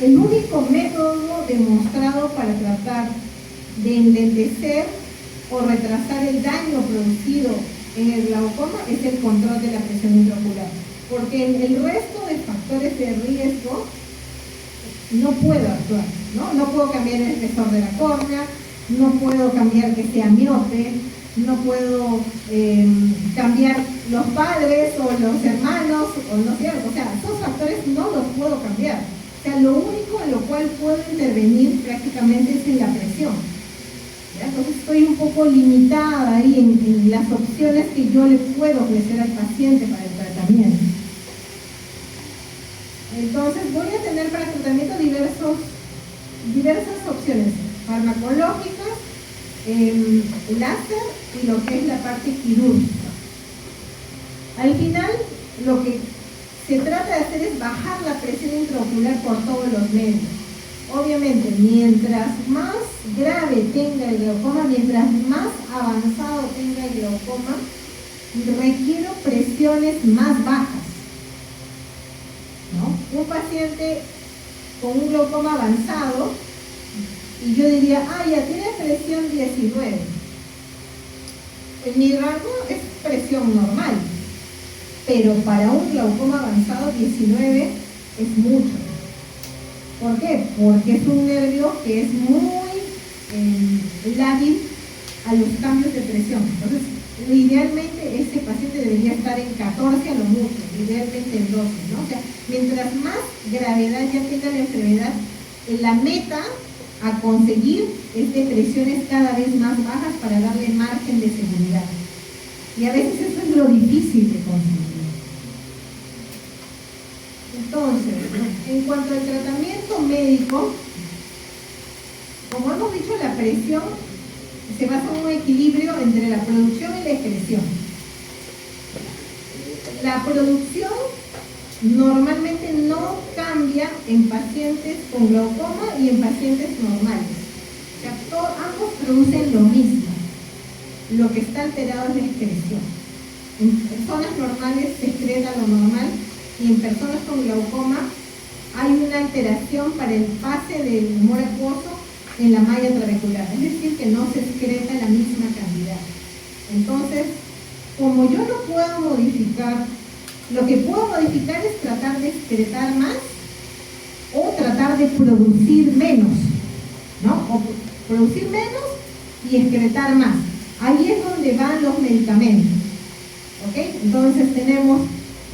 el único método demostrado para tratar de enlentecer o retrasar el daño producido en el glaucoma es el control de la presión intraocular, porque en el resto de factores de riesgo no puedo actuar, ¿no? No puedo cambiar el espesor de la córnea, no puedo cambiar que sea miope, no puedo cambiar los padres o los hermanos, o no sé, o sea, esos factores no los puedo cambiar. O sea, lo único en lo cual puedo intervenir prácticamente es en la presión. ¿Ya? Entonces estoy un poco limitada ahí en las opciones que yo le puedo ofrecer al paciente para el tratamiento. Entonces voy a tener para tratamiento diversas opciones farmacológicas, láser y lo que es la parte quirúrgica. Al final, lo que se trata de hacer es bajar la presión intraocular por todos los medios. Obviamente, mientras más grave tenga el glaucoma, mientras más avanzado tenga el glaucoma, requiero presiones más bajas, ¿no? Un paciente con un glaucoma avanzado, y yo diría, ya tiene presión 19. En mi rango es presión normal, pero para un glaucoma avanzado 19 es mucho. ¿Por qué? Porque es un nervio que es muy lábil a los cambios de presión. Entonces, idealmente ese paciente debería estar en 14 a lo mucho, idealmente en 12, ¿no? O sea, mientras más gravedad ya tenga la enfermedad, la meta a conseguir es de presiones cada vez más bajas para darle margen de seguridad. Y a veces eso es lo difícil de conseguir. Entonces, en cuanto al tratamiento médico, como hemos dicho, la presión se basa en un equilibrio entre la producción y la excreción. La producción normalmente no cambia en pacientes con glaucoma y en pacientes normales. O sea, ambos producen lo mismo. Lo que está alterado es la excreción. En personas normales se excreta lo normal y en personas con glaucoma hay una alteración para el pase del humor acuoso en la malla trabecular, es decir, que no se excreta la misma cantidad. Entonces, como yo no puedo modificar, lo que puedo modificar es tratar de excretar más o tratar de producir menos, ¿no? O producir menos y excretar más. Ahí es donde van los medicamentos, ¿ok? Entonces tenemos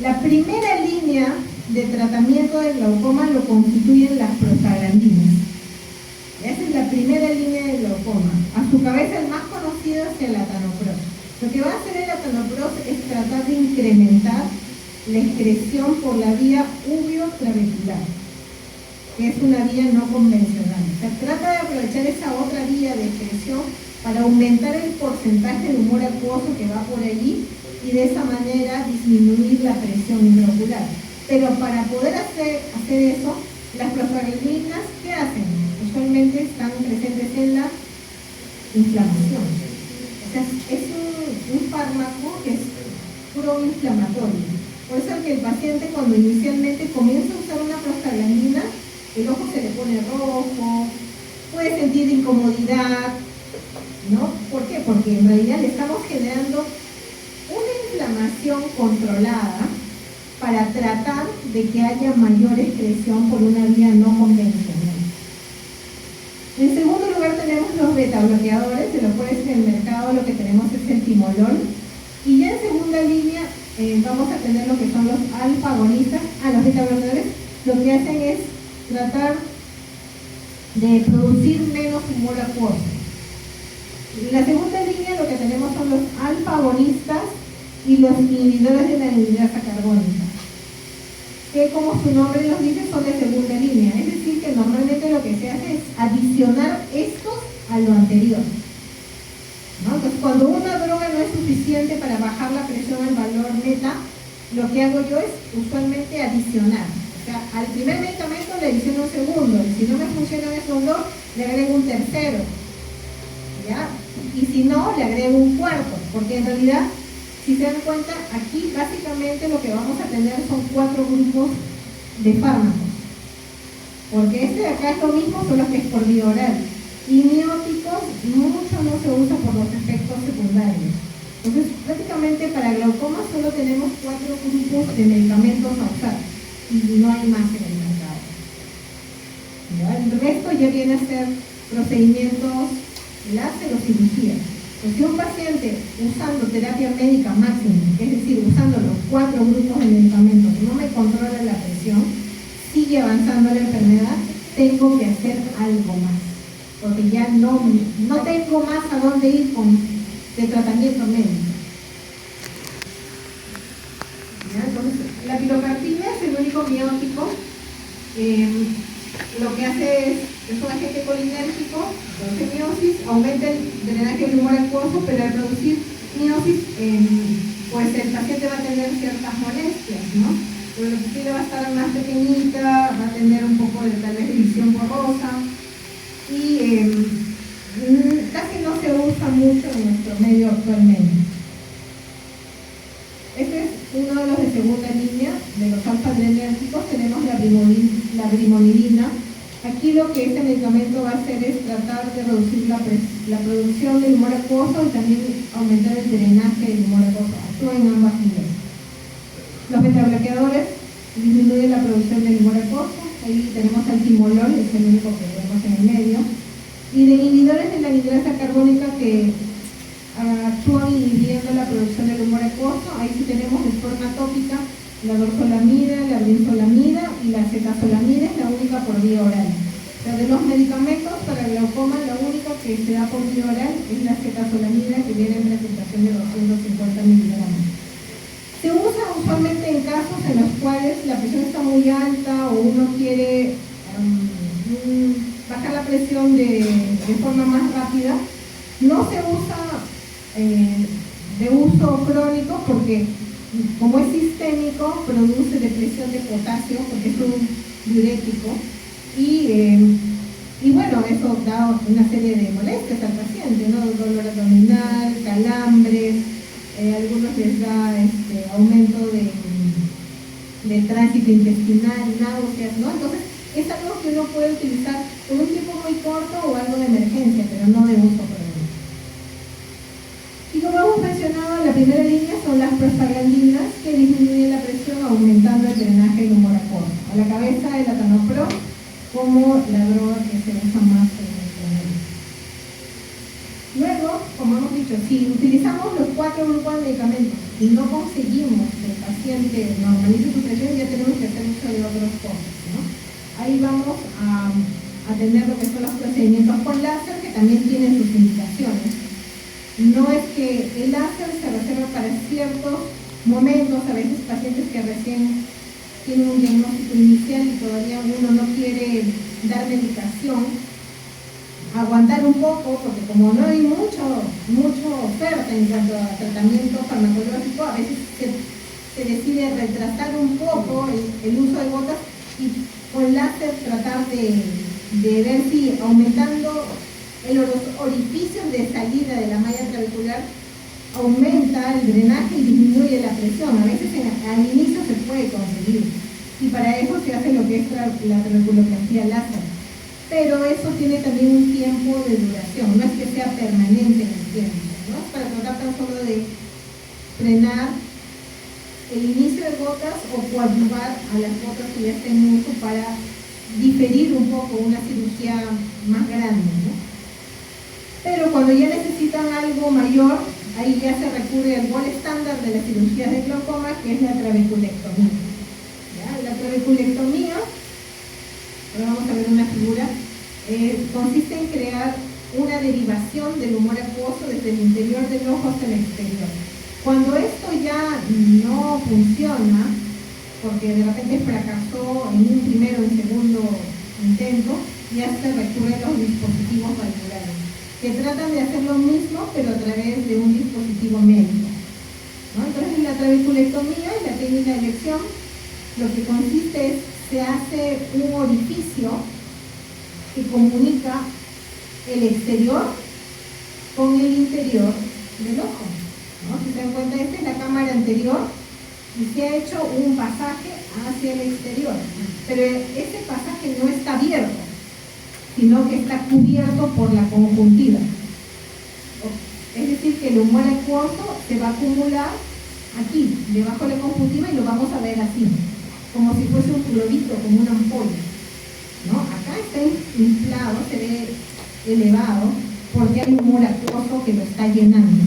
la primera línea de tratamiento del glaucoma lo constituyen las prostaglandinas. Esa es la primera línea del glaucoma. A su cabeza el más conocido es el latanoprós. Lo que va a hacer el latanoprós es tratar de incrementar la excreción por la vía uveo-trabecular, que es una vía no convencional. O sea, trata de aprovechar esa otra vía de excreción para aumentar el porcentaje de humor acuoso que va por allí y de esa manera disminuir la presión intraocular. Pero para poder hacer eso, las prostaglandinas, ¿qué hacen? Usualmente están presentes en la inflamación. O sea, es un fármaco que es proinflamatorio. Por eso es que el paciente cuando inicialmente comienza a usar una prostaglandina, el ojo se le pone rojo, puede sentir incomodidad, ¿no? ¿Por qué? Porque en realidad le estamos generando una inflamación controlada para tratar de que haya mayor excreción por una vía no convencional. En segundo lugar tenemos los beta bloqueadores, de los cuales en el mercado lo que tenemos es el timolol. Y ya en segunda línea vamos a tener lo que son los alfa agonistas. Los beta bloqueadores lo que hacen es tratar de producir menos humor acuoso. En la segunda línea lo que tenemos son los alfa agonistas y los inhibidores de la anhidrasa carbónica, que como su nombre los dice son de segunda línea, es decir que normalmente lo que se hace es adicionar estos a lo anterior, ¿no? Entonces cuando una droga no es suficiente para bajar la presión al valor meta, lo que hago yo es usualmente adicionar. O sea, al primer medicamento le adiciono un segundo, y si no me funcionan esos dos, le agrego un tercero, ¿ya? Y si no, le agrego un cuarto, porque en realidad, si se dan cuenta, aquí básicamente lo que vamos a tener son 4 grupos de fármacos. Porque este de acá es lo mismo, solo que es por vía oral. Y mióticos mucho no se usa por los efectos secundarios. Entonces, prácticamente para glaucoma solo tenemos 4 grupos de medicamentos a usar. Y no hay más en el mercado. ¿Ya? El resto ya viene a ser procedimientos láser o cirugía. Pues si un paciente usando terapia médica máxima, es decir, usando los 4 grupos de medicamentos, no me controla la presión, sigue avanzando la enfermedad, tengo que hacer algo más, porque ya no tengo más a dónde ir de tratamiento médico. ¿Ya? Entonces, la pilocarpina es el único miótico, lo que hace es es un agente colinérgico, produce miosis, aumenta el drenaje del humor acuoso, pero al producir miosis, pues el paciente va a tener ciertas molestias, ¿no? Pero la pupila va a estar más pequeñita, va a tener un poco de tal vez de visión borrosa y casi no se usa mucho en nuestro medio actualmente. Este es uno de los de segunda línea, de los alfa-adrenérgicos. Tenemos la brimonidina. Aquí lo que este medicamento va a hacer es tratar de reducir la producción del humor acuoso y también aumentar el drenaje del humor acuoso. Actúa en ambas vías. Los betabloqueadores disminuyen la producción del humor acuoso. Ahí tenemos al timolol, es el único que tenemos en el medio. Y de inhibidores de la anidrasa carbónica que actúan inhibiendo la producción del humor acuoso. Ahí sí tenemos de forma tópica la dorzolamida, la brinzolamida y la acetazolamida, es la única por vía oral. O sea, de los medicamentos para glaucoma, la única que se da por vía oral es la acetazolamida, que viene en presentación de 250 miligramos. Se usa usualmente en casos en los cuales la presión está muy alta o uno quiere bajar la presión de forma más rápida. No se usa de uso crónico porque como es sistémico produce depresión de potasio porque es un diurético y bueno, eso da una serie de molestias al paciente, ¿no? Dolor abdominal, calambres, algunos les da aumento de tránsito intestinal, náuseas, ¿no? Entonces es algo que uno puede utilizar por un tiempo muy corto o algo de emergencia, pero no de uso crónico. Y como hemos mencionado, la primera línea son las prostaglandinas que disminuyen la presión aumentando el drenaje del humor acuoso. A la cabeza el atanopro como la droga que se usa más en nuestro medio. Luego, como hemos dicho, si utilizamos los 4 grupos de medicamentos y no conseguimos que el paciente normalice su presión, ya tenemos que hacer uso de otras cosas, ¿no? Ahí vamos a tener lo que son los procedimientos con láser, que también tienen sus indicaciones. No es que el láser se reserva para ciertos momentos, a veces pacientes que recién tienen un diagnóstico inicial y todavía uno no quiere dar medicación, aguantar un poco, porque como no hay mucha oferta en cuanto a tratamiento farmacológico, a veces se decide retrasar un poco el uso de gotas y con láser tratar de ver si aumentando los orificios de salida de la malla trabecular aumenta el drenaje y disminuye la presión. A veces al inicio se puede conseguir y para eso se hace lo que es la trabeculoplastia láser. Pero eso tiene también un tiempo de duración, no es que sea permanente en el tiempo, ¿no? Es para tratar tan solo de frenar el inicio de gotas o coadyuvar a las gotas que ya estén en uso para diferir un poco una cirugía más grande, ¿no? Pero cuando ya necesitan algo mayor, ahí ya se recurre al gol estándar de las cirugías de glaucoma, que es la trabeculectomía. ¿Ya? La trabeculectomía, ahora vamos a ver una figura, consiste en crear una derivación del humor acuoso desde el interior del ojo hasta el exterior. Cuando esto ya no funciona, porque de repente fracasó en un primero o en segundo intento, ya se recurre a los dispositivos valvulares, que tratan de hacer lo mismo, pero a través de un dispositivo médico, ¿no? Entonces, en la trabeculectomía, en la técnica de elección, lo que consiste es, se hace un orificio que comunica el exterior con el interior del ojo, ¿no? Si se dan cuenta, esta es la cámara anterior y se ha hecho un pasaje hacia el exterior, pero ese pasaje no está abierto, sino que está cubierto por la conjuntiva. Es decir, que el humor acuoso se va a acumular aquí, debajo de la conjuntiva, y lo vamos a ver así, como si fuese un globito, como una ampolla, ¿no? Acá está inflado, se ve elevado, porque hay un humor acuoso que lo está llenando.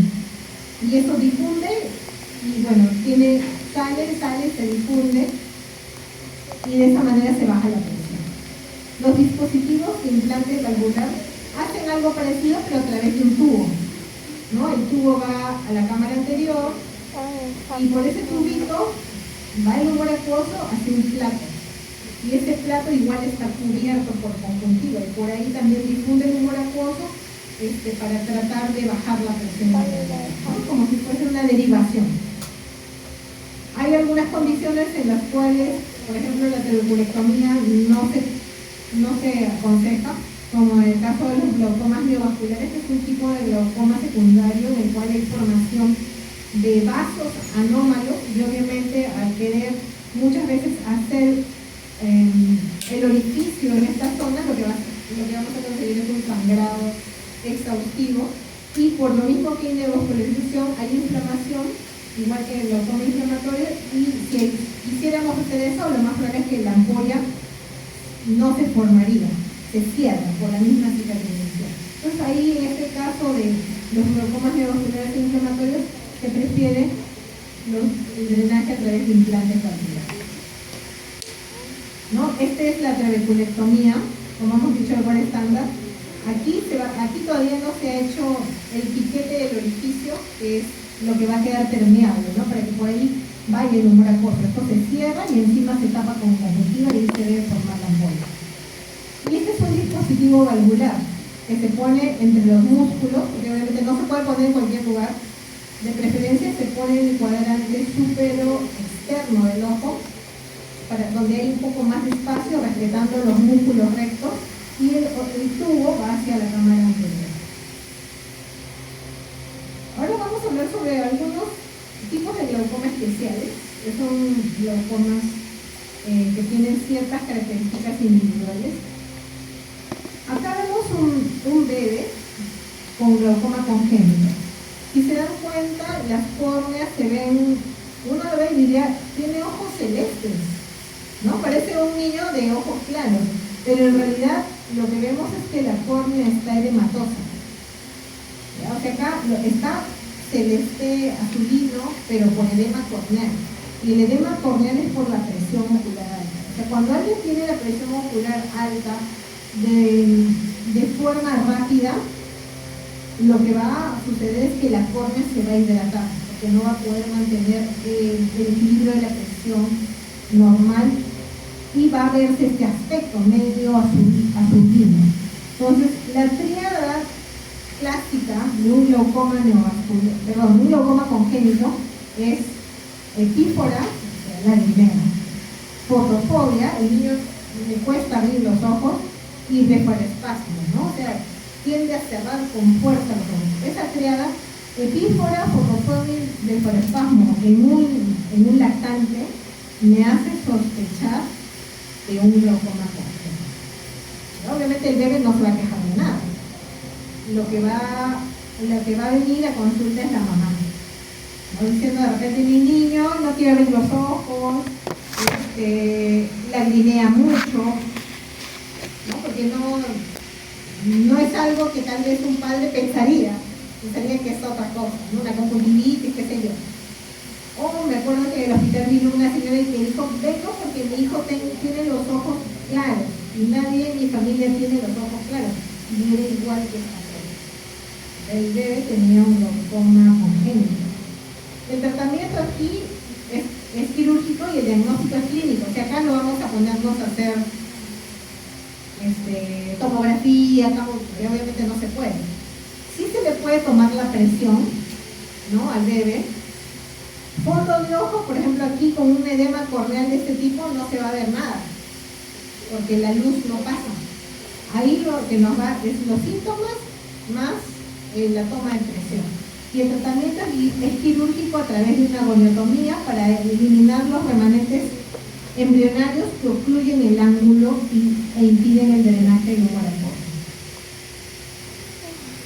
Y eso difunde, y bueno, sale, se difunde, y de esa manera se baja la presión. Los dispositivos de implante valvular hacen algo parecido, pero a través de un tubo, ¿no? El tubo va a la cámara anterior y por ese tubito va el humor acuoso hacia un plato. y ese plato igual está cubierto por conjuntiva, y por ahí también difunde el humor acuoso para tratar de bajar la presión, ¿no? Como si fuese una derivación. Hay algunas condiciones en las cuales, por ejemplo, la trabeculectomía no se aconseja, como en el caso de los glaucomas neovasculares, que es un tipo de glaucoma secundario en el cual hay formación de vasos anómalos, y obviamente al querer muchas veces hacer el orificio en esta zona, lo que vamos a conseguir es un sangrado exhaustivo, y por lo mismo que hay neovascularización, hay inflamación, igual que el glaucoma inflamatorio, y si quisiéramos hacer eso, lo más probable es que la ampolla no se formaría, se cierra por la misma cicatrización. Entonces ahí, en este caso de los glaucomas neovasculares e inflamatorios, se prefiere el drenaje a través de implantes capilares, ¿no? Esta es la trabeculectomía, como hemos dicho, el buen estándar. Aquí todavía no se ha hecho el piquete del orificio, que es lo que va a quedar permeable, ¿no? Para que por ahí vaya el humor acuoso. Esto se cierra y encima se tapa con conjuntiva y ahí se debe formar la ampolla. Y este es un dispositivo valvular que se pone entre los músculos, porque obviamente no se puede poner en cualquier lugar. De preferencia se pone en el cuadrante supero externo del ojo, donde hay un poco más de espacio, respetando los músculos rectos, y el tubo va hacia la cámara anterior. Ahora vamos a hablar sobre algunos tipos de glaucoma especiales, que son glaucomas que tienen ciertas características individuales. Acá vemos un bebé con glaucoma congénito. Si se dan cuenta, las córneas se ven, uno lo ve y diría, tiene ojos celestes, ¿no? Parece un niño de ojos claros, pero en realidad lo que vemos es que la córnea está edematosa. ¿Ya? O sea, acá está celeste azulino, pero con edema corneal. Y el edema corneal es por la presión ocular alta. O sea, cuando alguien tiene la presión ocular alta de forma rápida, lo que va a suceder es que la córnea se va a hidratar, porque no va a poder mantener el equilibrio de la presión normal, y va a verse este aspecto medio azulino. Entonces, la tríada clásica de un glaucoma un glaucoma congénito es epífora, o sea, lagrimea, fotofobia, el niño le cuesta abrir los ojos, y blefaroespasmo, ¿no? O sea, tiende a cerrar con fuerza los ojos. Esa tríada, epífora, fotofobia y blefaroespasmo en un lactante, me hace sospechar de un glaucoma congénito. Obviamente el bebé no se va a quejar de nada. Lo que va a venir a consulta es la mamá, ¿no? Diciendo de repente, mi niño no quiere abrir los ojos, lagrimea mucho, ¿no? Porque no es algo que tal vez un padre pensaría que es otra cosa, ¿no? Una conjuntivitis, qué sé yo. O me acuerdo que en el hospital vino una señora y que dijo, vengo porque mi hijo tiene los ojos claros, y nadie en mi familia tiene los ojos claros, y era igual que esta cosa. El bebé tenía un glaucoma congénito. El tratamiento aquí es quirúrgico y el diagnóstico es clínico. O sea, acá no vamos a ponernos a hacer tomografía, porque obviamente no se puede. Sí se le puede tomar la presión, ¿no?, al bebé. Fondo de ojo, por ejemplo, aquí con un edema corneal de este tipo no se va a ver nada, porque la luz no pasa. Ahí lo que nos va es los síntomas más la toma de presión. Y el tratamiento es quirúrgico a través de una goniotomía para eliminar los remanentes embrionarios que obstruyen el ángulo e impiden el drenaje del humor acuoso.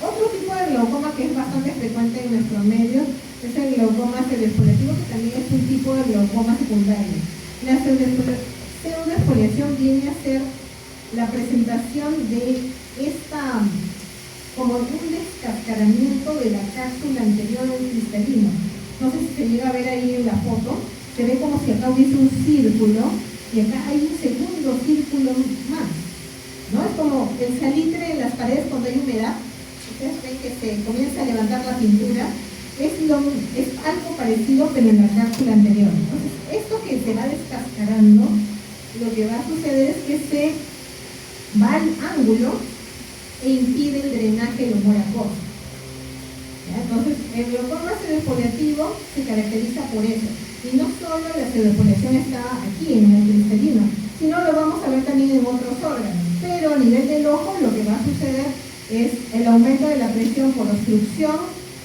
Otro tipo de glaucoma que es bastante frecuente en nuestro medio es el glaucoma pseudoexfoliativo, que también es un tipo de glaucoma secundario. La pseudoexfoliación viene a ser la presentación de como un descascaramiento de la cápsula anterior del cristalino. No sé si se llega a ver ahí en la foto, se ve como si acá hubiese un círculo y acá hay un segundo círculo más, ¿no? Es como el salitre en las paredes cuando hay humedad. Ustedes ven que se comienza a levantar la pintura. Es algo parecido, pero en la cápsula anterior. Entonces, esto que se va descascarando lo que va a suceder es que se va al ángulo e impide el drenaje lumbar acuoso. Entonces, el glaucoma pseudoexfoliativo se caracteriza por eso. Y no solo la pseudoexfoliación está aquí en el cristalino, sino lo vamos a ver también en otros órganos. Pero a nivel del ojo lo que va a suceder es el aumento de la presión por obstrucción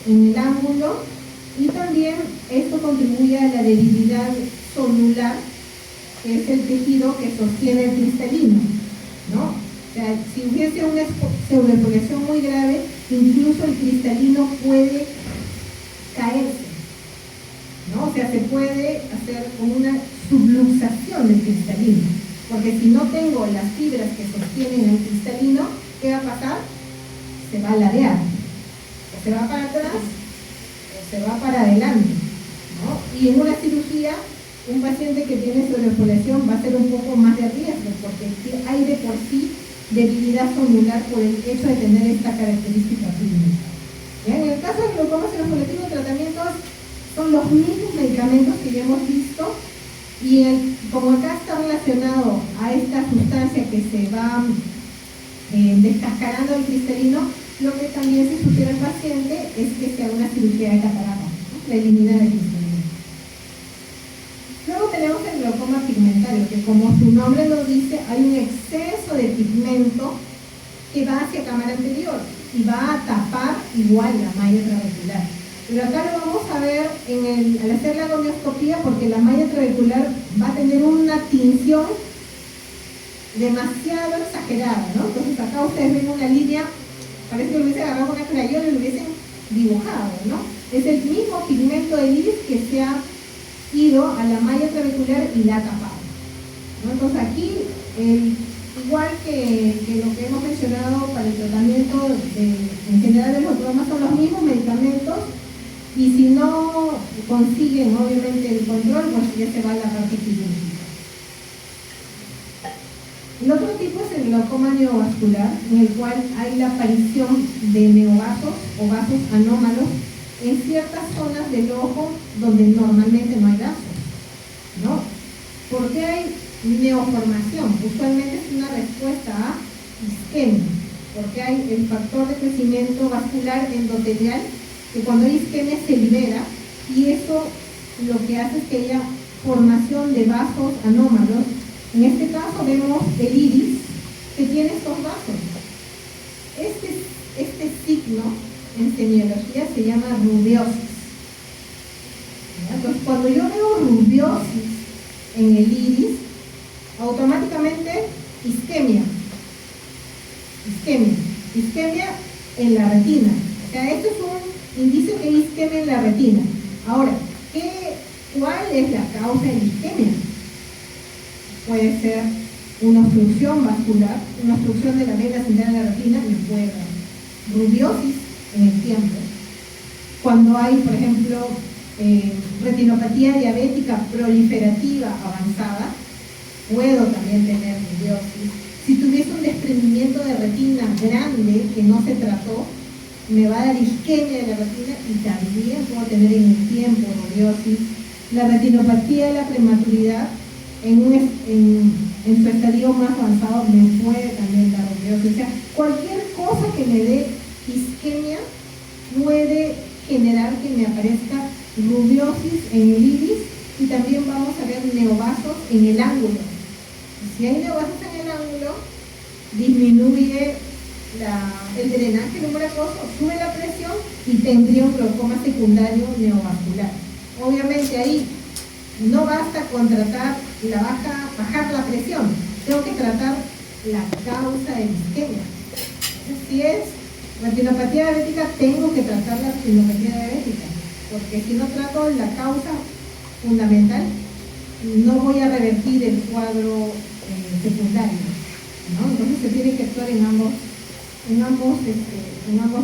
en el ángulo, y también esto contribuye a la debilidad solular, que es el tejido que sostiene el cristalino, ¿no? O sea, si hubiese una pseudoexfoliación muy grave, incluso el cristalino puede caerse, ¿no? O sea, se puede hacer como una subluxación del cristalino, porque si no tengo las fibras que sostienen el cristalino, ¿qué va a pasar? Se va a ladear, o se va para atrás, o se va para adelante, ¿no? Y en una cirugía, un paciente que tiene pseudoexfoliación va a ser un poco más de riesgo, porque hay de por sí debilidad solular por el hecho de tener esta característica clínica. En el caso del glaucoma pseudoexfoliativo, tratamientos son los mismos medicamentos que ya hemos visto, y como acá está relacionado a esta sustancia que se va descascarando el cristalino, lo que también se sugiere al paciente es que se haga una cirugía de catarata, ¿no? La eliminación del cristalino. Luego tenemos el glaucoma pigmentario, que como su nombre lo dice, hay un exceso de pigmento que va hacia cámara anterior y va a tapar igual la malla trabecular. Pero acá lo vamos a ver al hacer la gonioscopía, porque la malla trabecular va a tener una tinción demasiado exagerada, ¿no? Entonces acá ustedes ven una línea, parece que lo hubiesen agarrado con una crayola y lo hubiesen dibujado, ¿no? Es el mismo pigmento del iris que se ha ido a la malla trabecular y la ha tapado, ¿no? Entonces aquí, igual que lo que hemos mencionado para el tratamiento en general de los glaucomas, son los mismos medicamentos, y si no consiguen obviamente el control, pues ya se va a la parte quirúrgica. El otro tipo es el glaucoma neovascular, en el cual hay la aparición de neovasos o vasos anómalos en ciertas zonas del ojo donde normalmente no hay vasos, ¿no? ¿Por qué hay neoformación? Usualmente es una respuesta a isquemia, porque hay el factor de crecimiento vascular endotelial, que cuando hay isquemia se libera, y eso lo que hace es que haya formación de vasos anómalos. En este caso vemos el iris que tiene estos vasos. Este signo en semiología se llama rubiosis. Entonces, cuando yo veo rubiosis en el iris, automáticamente isquemia en la retina. O sea, esto es un indicio que hay isquemia en la retina. Ahora, ¿cuál es la causa de la isquemia? Puede ser una obstrucción vascular, una obstrucción de la vena central de la retina, y puede dar rubiosis en el tiempo. Cuando hay, por ejemplo, retinopatía diabética proliferativa avanzada, puedo también tener rubiosis. Si tuviese un desprendimiento de retina grande que no se trató, me va a dar isquemia de la retina, y también puedo tener en el tiempo rubiosis. La retinopatía de la prematuridad, en su estadio más avanzado, me puede también dar rubiosis. O sea, cualquier cosa que me dé isquemia puede generar que me aparezca rubiosis en el iris, y también vamos a ver neovasos en el ángulo. Si hay neovasos en el ángulo, disminuye el drenaje lumbracoso, sube la presión y tendría un glaucoma secundario neovascular. Obviamente ahí no basta con tratar bajar la presión, tengo que tratar la causa de la isquemia. Si es retinopatía diabética, tengo que tratar la retinopatía diabética, porque si no trato la causa fundamental, no voy a revertir el cuadro secundario, ¿no? Entonces se tiene que actuar en ambos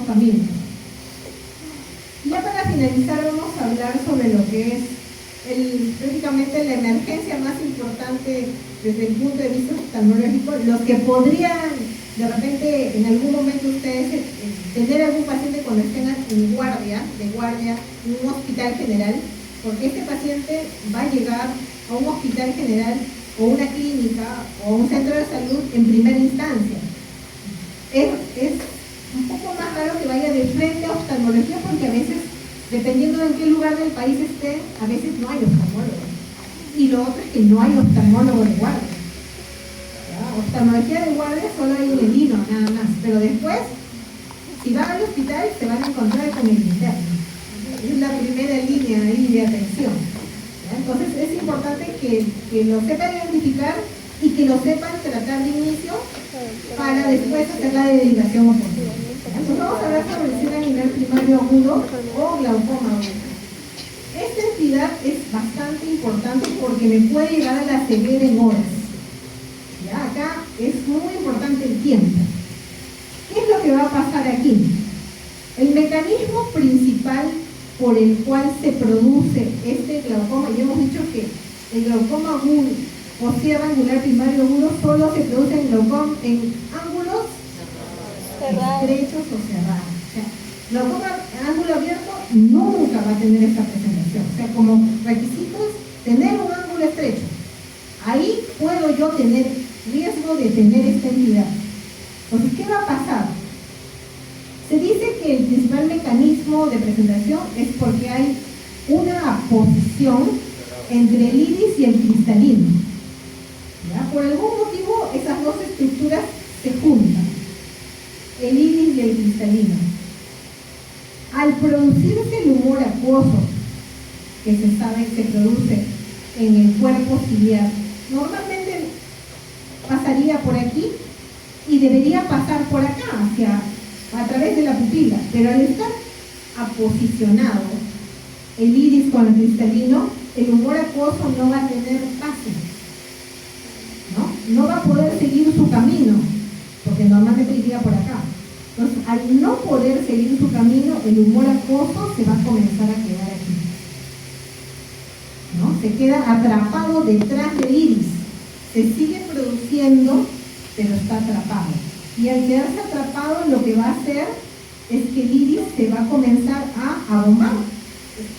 caminos. Ya para finalizar, vamos a hablar sobre lo que es prácticamente la emergencia más importante desde el punto de vista oftalmológico, los que podrían de repente en algún momento ustedes tener algún paciente cuando estén de guardia en un hospital general, porque este paciente va a llegar a un hospital general o una clínica o un centro de salud en primera instancia. Es un poco más raro que vaya de frente a oftalmología porque a veces, dependiendo de en qué lugar del país esté, a veces no hay oftalmólogo. Y lo otro es que no hay oftalmólogo de guardia. ¿Ya? Oftalmología de guardia solo hay en el INO, nada más. Pero después, si van al hospital, se van a encontrar con el interno. Es la primera línea ahí de atención. ¿Ya? Entonces es importante que lo sepan identificar y que lo sepan tratar de inicio para después hacer la derivación oportuna. Entonces vamos a hablar sobre lesión angular primario agudo o glaucoma agudo. Esta entidad es bastante importante porque me puede llevar a la ceguera en horas. ¿Ya? Acá es muy importante el tiempo. ¿Qué es lo que va a pasar aquí? El mecanismo principal por el cual se produce este glaucoma, ya hemos dicho que el glaucoma agudo o cierre angular primario agudo solo se produce en ángulos estrechos o cerrados. O sea, glaucoma en ángulo abierto nunca va a tener esta presentación. O sea, como requisitos, tener un ángulo estrecho. Ahí puedo yo tener riesgo de tener esta entidad. Entonces, ¿qué va a pasar? Se dice que el principal mecanismo de presentación es porque hay una posición entre el iris y el cristalino. ¿Ya? Por algún motivo, esas dos estructuras se juntan, el iris y el cristalino. Al producirse el humor acuoso, que se sabe que se produce en el cuerpo ciliar, normalmente pasaría por aquí y debería pasar por acá, a través de la pupila, pero al estar aposicionado el iris con el cristalino, el humor acuoso no va a tener pase, no va a poder seguir su camino, porque normalmente iría por acá. Entonces, al no poder seguir su camino, el humor acuoso se va a comenzar a quedar aquí, ¿no? Se queda atrapado detrás del iris, se sigue produciendo, pero está atrapado. Y al quedarse atrapado, lo que va a hacer es que el iris se va a comenzar a abombar.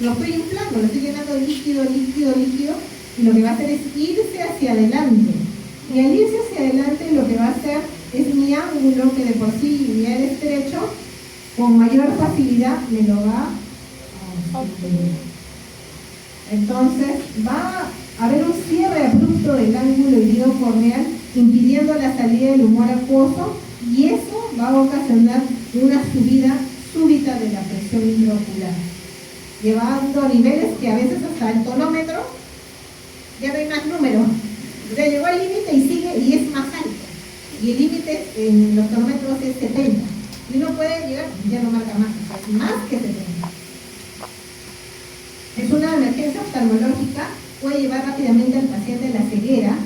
Lo estoy inflando, lo estoy llenando de líquido, y lo que va a hacer es irse hacia adelante. Y al irse hacia adelante, lo que va a hacer es mi ángulo, que de por sí ya es estrecho, con mayor facilidad me lo va a obstruir. Entonces, va a haber un cierre abrupto del ángulo irido-corneal, impidiendo la salida del humor acuoso, y eso va a ocasionar una subida súbita de la presión intraocular, llevando a niveles que a veces hasta el tonómetro ya no hay más número. O sea, llegó al límite y sigue y es más alto. Y el límite en los tonómetros es 70. Y uno puede llegar, ya no marca más que 70. Es una emergencia oftalmológica, puede llevar rápidamente al paciente a la ceguera.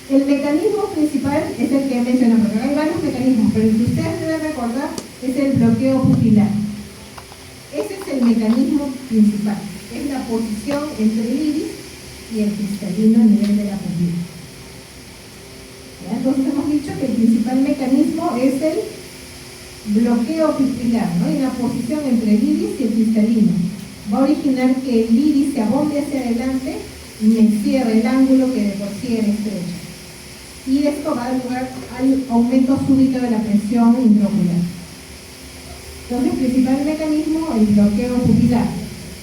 El mecanismo principal es el que he mencionado, porque hay varios mecanismos, pero el que ustedes deben recordar es el bloqueo pupilar. Ese es el mecanismo principal, es la posición entre el iris y el cristalino a nivel de la pupila. ¿Ya? Entonces hemos dicho que el principal mecanismo es el bloqueo pupilar, ¿no? Y la posición entre el iris y el cristalino va a originar que el iris se abombe hacia adelante y me cierre el ángulo que de por sí era estrecho. Y esto va a dar lugar al aumento súbito de la presión intraocular. Entonces, el principal mecanismo, el bloqueo pupilar.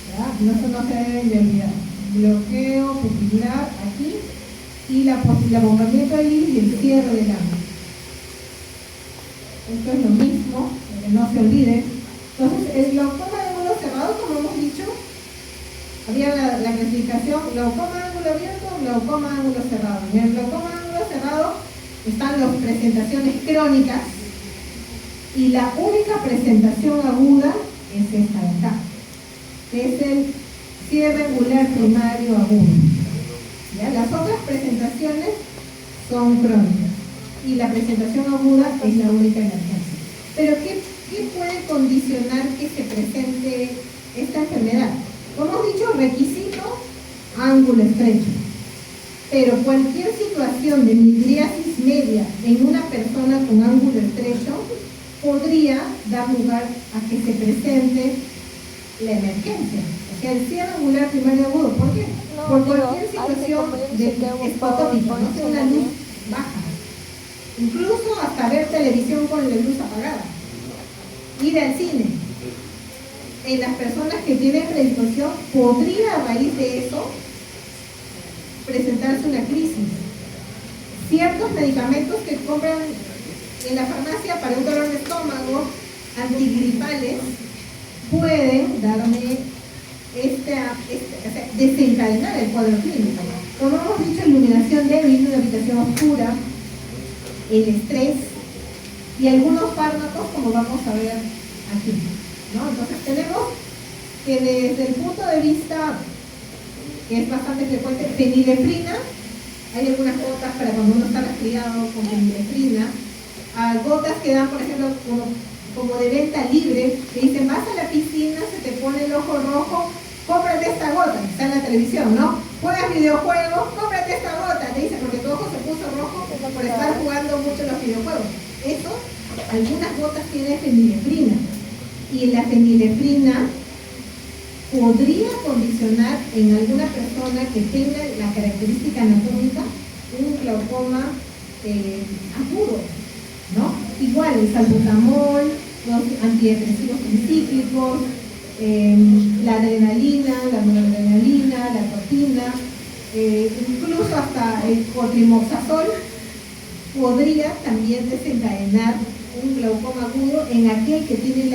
¿Ya? Eso no se deben de olvidar. Bloqueo pupilar aquí y el abombamiento del iris y el cierre del ángulo. Esto es lo mismo, para que no se olvide. Entonces, el glaucoma de ángulo cerrado, como hemos dicho, había la clasificación glaucoma ángulo abierto, glaucoma ángulo cerrado. En el glaucoma ángulo cerrado están las presentaciones crónicas y la única presentación aguda es esta de acá, que es el cierre angular primario agudo. ¿Ya? Las otras presentaciones son crónicas y la presentación aguda es la única emergencia. Pero ¿qué puede condicionar que se presente esta enfermedad? Como hemos dicho, requisito, ángulo estrecho. Pero cualquier situación de midriasis media en una persona con ángulo estrecho podría dar lugar a que se presente la emergencia. O sea, el cierre angular primario agudo. ¿Por qué? No por cualquier situación esfotópica, no sea una luz baja. Incluso hasta ver televisión con la luz apagada. Ir al cine. En las personas que tienen predisposición, podría a raíz de eso presentarse una crisis. Ciertos medicamentos que compran en la farmacia para un dolor de estómago, antigripales, pueden darme desencadenar el cuadro clínico. Como hemos dicho, iluminación débil, una habitación oscura, el estrés y algunos fármacos, como vamos a ver aquí, ¿no? Entonces tenemos que desde el punto de vista que es bastante frecuente, fenilefrina, hay algunas gotas para cuando uno está resfriado con fenilefrina, gotas que dan, por ejemplo, como de venta libre, que dicen, vas a la piscina, se te pone el ojo rojo, cómprate esta gota, está en la televisión, ¿no? Juegas videojuegos, cómprate esta gota, te dicen, porque tu ojo se puso rojo por estar jugando mucho los videojuegos. Eso, algunas gotas tienen fenilefrina, y la fenilefrina podría condicionar en alguna persona que tenga la característica anatómica un glaucoma agudo, ¿no? Igual el salbutamol, los antidepresivos tricíclicos, la adrenalina, la noradrenalina, la trotina, incluso hasta el cotrimoxazol podría también desencadenar un glaucoma agudo en aquel que tiene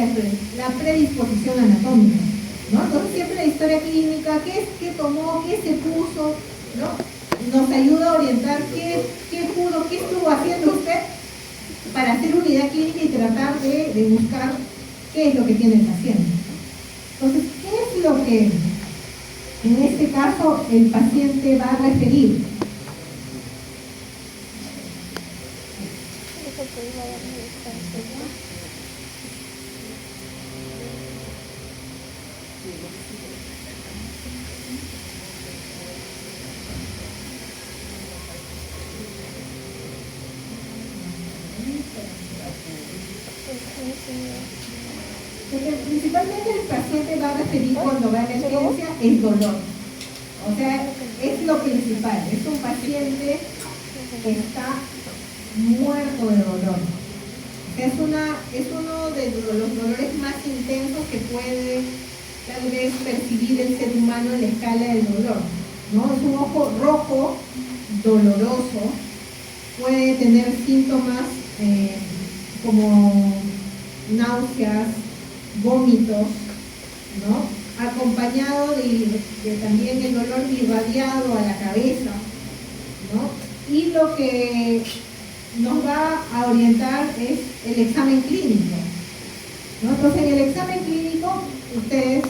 la predisposición anatómica, ¿no? Entonces siempre la historia clínica, qué tomó, qué se puso, ¿no? Nos ayuda a orientar qué pudo, qué estuvo haciendo usted para hacer unidad clínica y tratar de buscar qué es lo que tiene el paciente. Entonces, ¿qué es lo que en este caso el paciente va a referir? Porque principalmente el paciente va a referir cuando va a emergencia el dolor. O sea, es lo principal. Es un paciente que está muerto de dolor. Es uno de los dolores más intensos que puede tal vez percibir el ser humano en la escala del dolor, ¿no? Es un ojo rojo, doloroso, puede tener síntomas como náuseas, vómitos, ¿no? Acompañado de también el dolor irradiado a la cabeza, ¿no? Y lo que nos va a orientar es el examen clínico, ¿no? Entonces en el examen clínico ustedes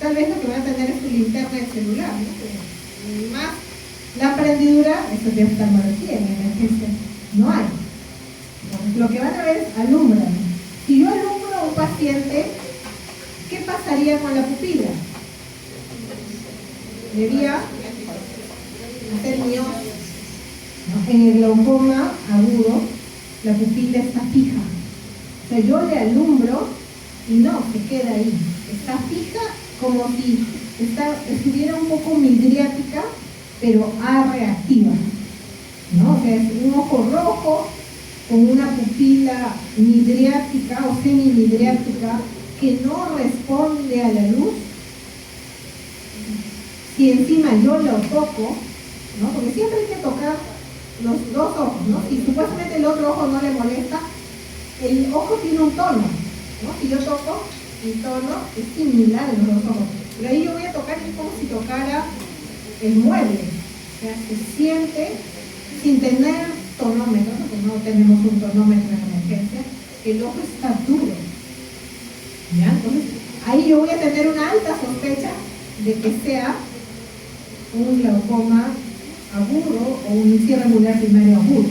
tal vez lo que van a tener es su linterna del celular, ¿no? Más la prendidura, eso ya está mal aquí en emergencia, no hay. Entonces lo que van a ver es alumbran. Si yo alumbro a un paciente, ¿qué pasaría con la pupila? Debería hacer miosis. En el glaucoma agudo, la pupila está fija. O sea, yo le alumbro y no, se queda ahí. Está fija como si estuviera un poco midriática, pero reactiva, ¿no? O sea, es un ojo rojo con una pupila midriática o semimidriática que no responde a la luz. Si encima yo lo toco, ¿no? Porque siempre hay que tocar los dos ojos, ¿no? Si supuestamente el otro ojo no le molesta, el ojo tiene un tono, ¿no? Si yo toco, el tono es similar en los dos ojos. Pero ahí yo voy a tocar, es como si tocara el mueble. O sea, se siente sin tener tonómetro, porque no tenemos un tonómetro en emergencia, el ojo está duro. ¿Ya? Entonces, ahí yo voy a tener una alta sospecha de que sea un glaucoma agudo o un cierre angular primario agudo,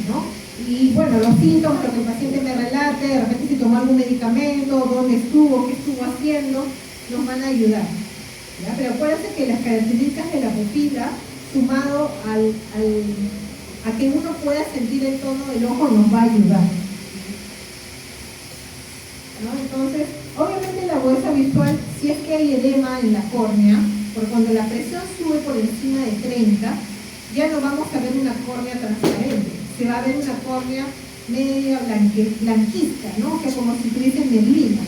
¿no? Y bueno, los síntomas, lo que el paciente me relate, de repente si tomó algún medicamento, dónde estuvo, qué estuvo haciendo, nos van a ayudar, ¿ya? Pero acuérdense que las características de la pupila, sumado a que uno pueda sentir el tono del ojo, nos va a ayudar, ¿no? Entonces, obviamente la agudeza visual, si es que hay edema en la córnea, porque cuando la presión sube por encima de 30, ya no vamos a ver una córnea transparente, se va a ver una córnea media blanquista, ¿no? O sea, como si tuviese neblina.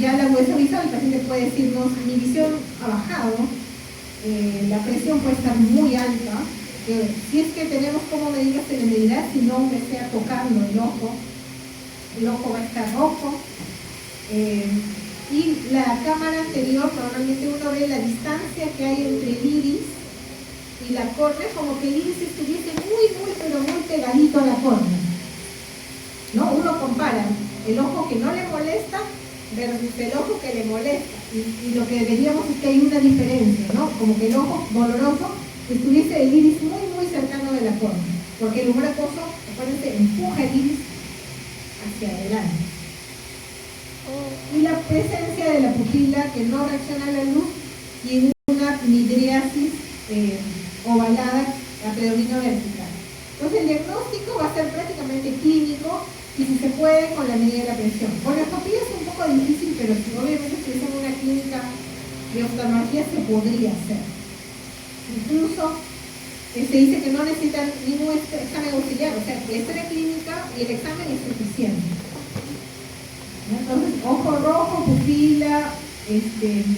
Ya la huesa visual, el paciente puede decirnos, mi visión ha bajado, la presión puede estar muy alta, si es que tenemos como medir se le medirá, si no me sea tocando el ojo va a estar rojo, y la cámara anterior normalmente uno ve la distancia que hay entre el iris y la córnea, como que el iris estuviese pero muy pegadito a la córnea, ¿no? Uno compara el ojo que no le molesta versus el ojo que le molesta, y lo que veríamos es que hay una diferencia, ¿no? Como que el ojo doloroso estuviese el iris muy cercano de la córnea, porque el humor acuoso, acuérdense, empuja el iris hacia adelante. Y la presencia de la pupila que no reacciona a la luz y una midriasis ovalada a predomino vertical. Entonces el diagnóstico va a ser prácticamente clínico y si se puede con la medida de la presión. Con la pupila es un poco difícil, pero si obviamente estuviese en una clínica de oftalmología se podría hacer. Incluso se dice que no necesitan ningún examen auxiliar, o sea, la historia clínica y el examen es suficiente. Entonces, ojo rojo, pupila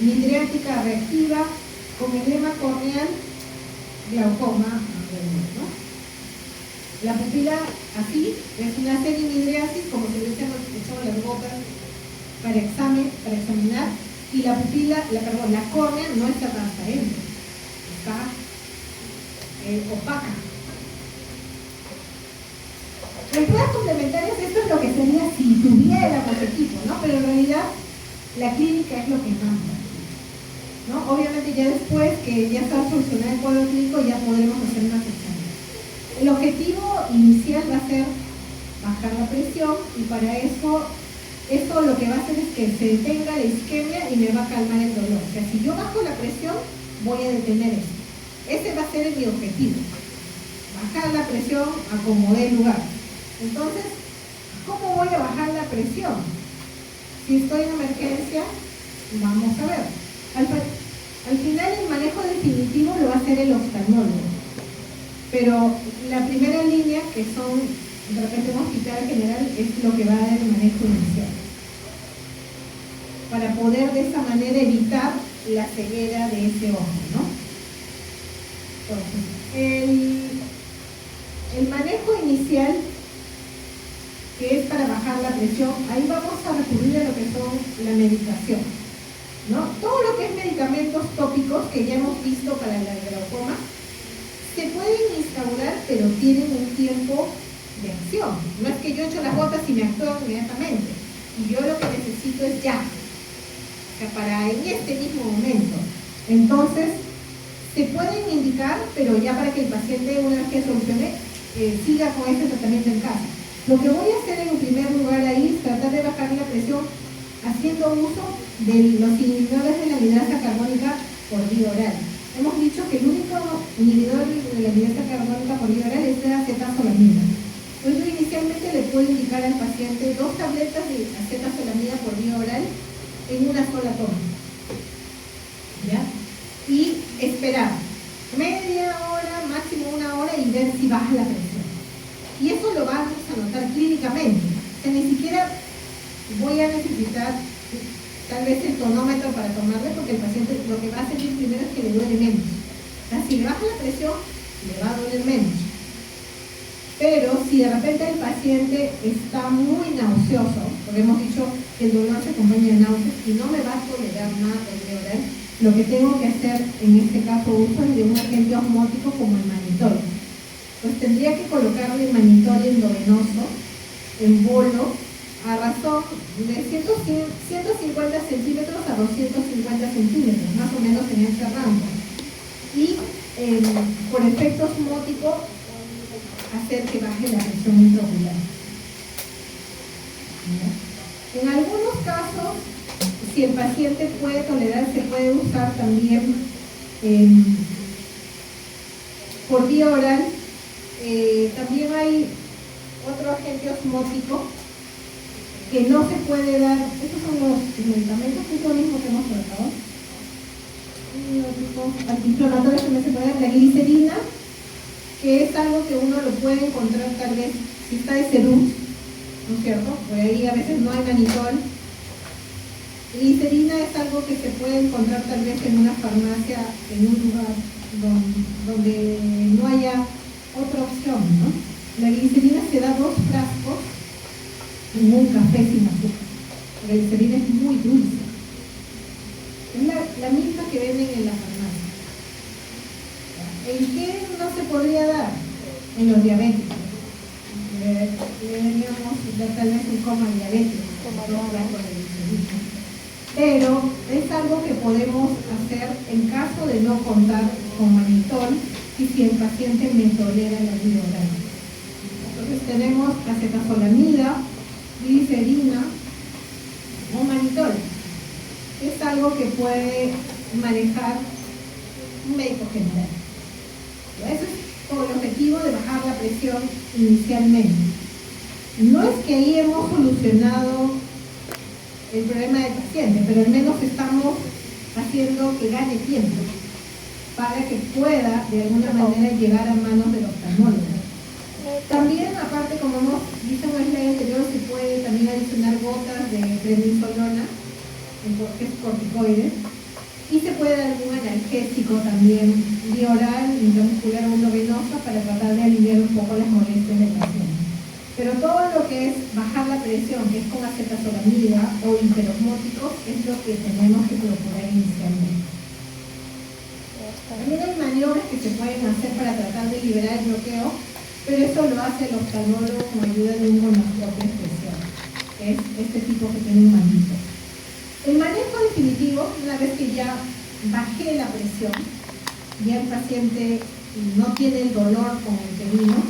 midriática reactiva, con edema corneal, glaucoma, ¿no? La pupila así, es una semimidriasis, como se le echamos las gotas para examinar, y la pupila, la córnea no está transparente, está opaca. En pruebas complementarias esto es lo que sería si tuviera prototipo, ¿no? Pero en realidad la clínica es lo que manda, ¿no? Obviamente ya después que ya está solucionado el cuadro clínico ya podremos hacer más exámenes. El objetivo inicial va a ser bajar la presión y para eso lo que va a hacer es que se detenga la isquemia y me va a calmar el dolor. O sea, si yo bajo la presión voy a detener esto. Ese va a ser mi objetivo, bajar la presión a como dé lugar. Entonces, ¿cómo voy a bajar la presión? Si estoy en emergencia, vamos a ver. Al final el manejo definitivo lo va a hacer el oftalmólogo, pero la primera línea, que son de repente un hospital general, es lo que va a dar el manejo inicial, para poder de esa manera evitar la ceguera de ese ojo, ¿no? Entonces, el manejo inicial, que es para bajar la presión, ahí vamos a recurrir a lo que son la medicación, ¿no? Todo lo que es medicamentos tópicos que ya hemos visto para la glaucoma, se pueden instaurar, pero tienen un tiempo de acción. No es que yo echo las gotas y me actúan inmediatamente, y yo lo que necesito es ya, o sea, para en este mismo momento. Entonces, se pueden indicar, pero ya para que el paciente, una vez que solucione, siga con este tratamiento en casa. Lo que voy a hacer en primer lugar ahí es tratar de bajar la presión haciendo uso de los inhibidores de la anhidrasa carbónica por vía oral. Hemos dicho que el único inhibidor de la anhidrasa carbónica por vía oral es la acetazolamida. Entonces, yo inicialmente le puedo indicar al paciente 2 tabletas de acetazolamida por vía oral en una sola toma, ¿ya? Y esperar media hora, máximo 1 hora, y ver si baja la presión. Y eso lo vamos a notar clínicamente. O sea, ni siquiera voy a necesitar tal vez el tonómetro para tomarle, porque el paciente lo que va a sentir primero es que le duele menos. O sea, si le baja la presión, le va a doler menos. Pero si de repente el paciente está muy nauseoso, porque hemos dicho que el dolor se acompaña de náuseas y no me va a tolerar nada por vía oral, lo que tengo que hacer en este caso uso es de un agente osmótico como el manitol. Pues tendría que colocarle el manitol endovenoso en bolo a razón de 150 centímetros a 250 centímetros, más o menos en este rango. Y por efecto osmótico hacer que baje la presión intraocular. En algunos casos, si el paciente puede tolerar, se puede usar también por vía oral. También hay otro agente osmótico que no se puede dar. Estos son los medicamentos, que es lo mismo que hemos tratado. antiinflamatorios que me se pueden, la glicerina, que es algo que uno lo puede encontrar tal vez si está de Serús, ¿no es cierto? Por ahí a veces no hay manitol. Glicerina es algo que se puede encontrar tal vez en una farmacia, en un lugar donde no haya otra opción, ¿no? La glicerina se da 2 frascos en un café sin azúcar. La glicerina es muy dulce. Es la misma que venden en la farmacia. ¿El qué no se podría dar? En los diabéticos. Le deberíamos dar tal vez un coma diabético. Pero es algo que podemos hacer en caso de no contar con manitol y si el paciente me tolera la vía oral. Entonces tenemos acetazolamida, glicerina o manitol. Es algo que puede manejar un médico general. Ese es con el objetivo de bajar la presión inicialmente. No es que ahí hemos solucionado el problema del paciente, pero al menos estamos haciendo que gane tiempo para que pueda de alguna manera llegar a manos del oftalmólogo. También, aparte, como hemos visto en el slide anterior, se puede también adicionar gotas de prednisolona, que es corticoide, y se puede dar algún analgésico también, vía oral, intramuscular o endovenosa, para tratar de aliviar un poco las molestias del paciente. Pero todo lo que es bajar la presión, que es con acetazolamida o hiperosmóticos, es lo que tenemos que procurar inicialmente. También hay maniobras que se pueden hacer para tratar de liberar el bloqueo, pero eso lo hace el oftalmólogo con ayuda de un monoscopio especial, que es este tipo que tiene un manito. El manejo definitivo, una vez que ya bajé la presión, ya el paciente no tiene el dolor con el que vino,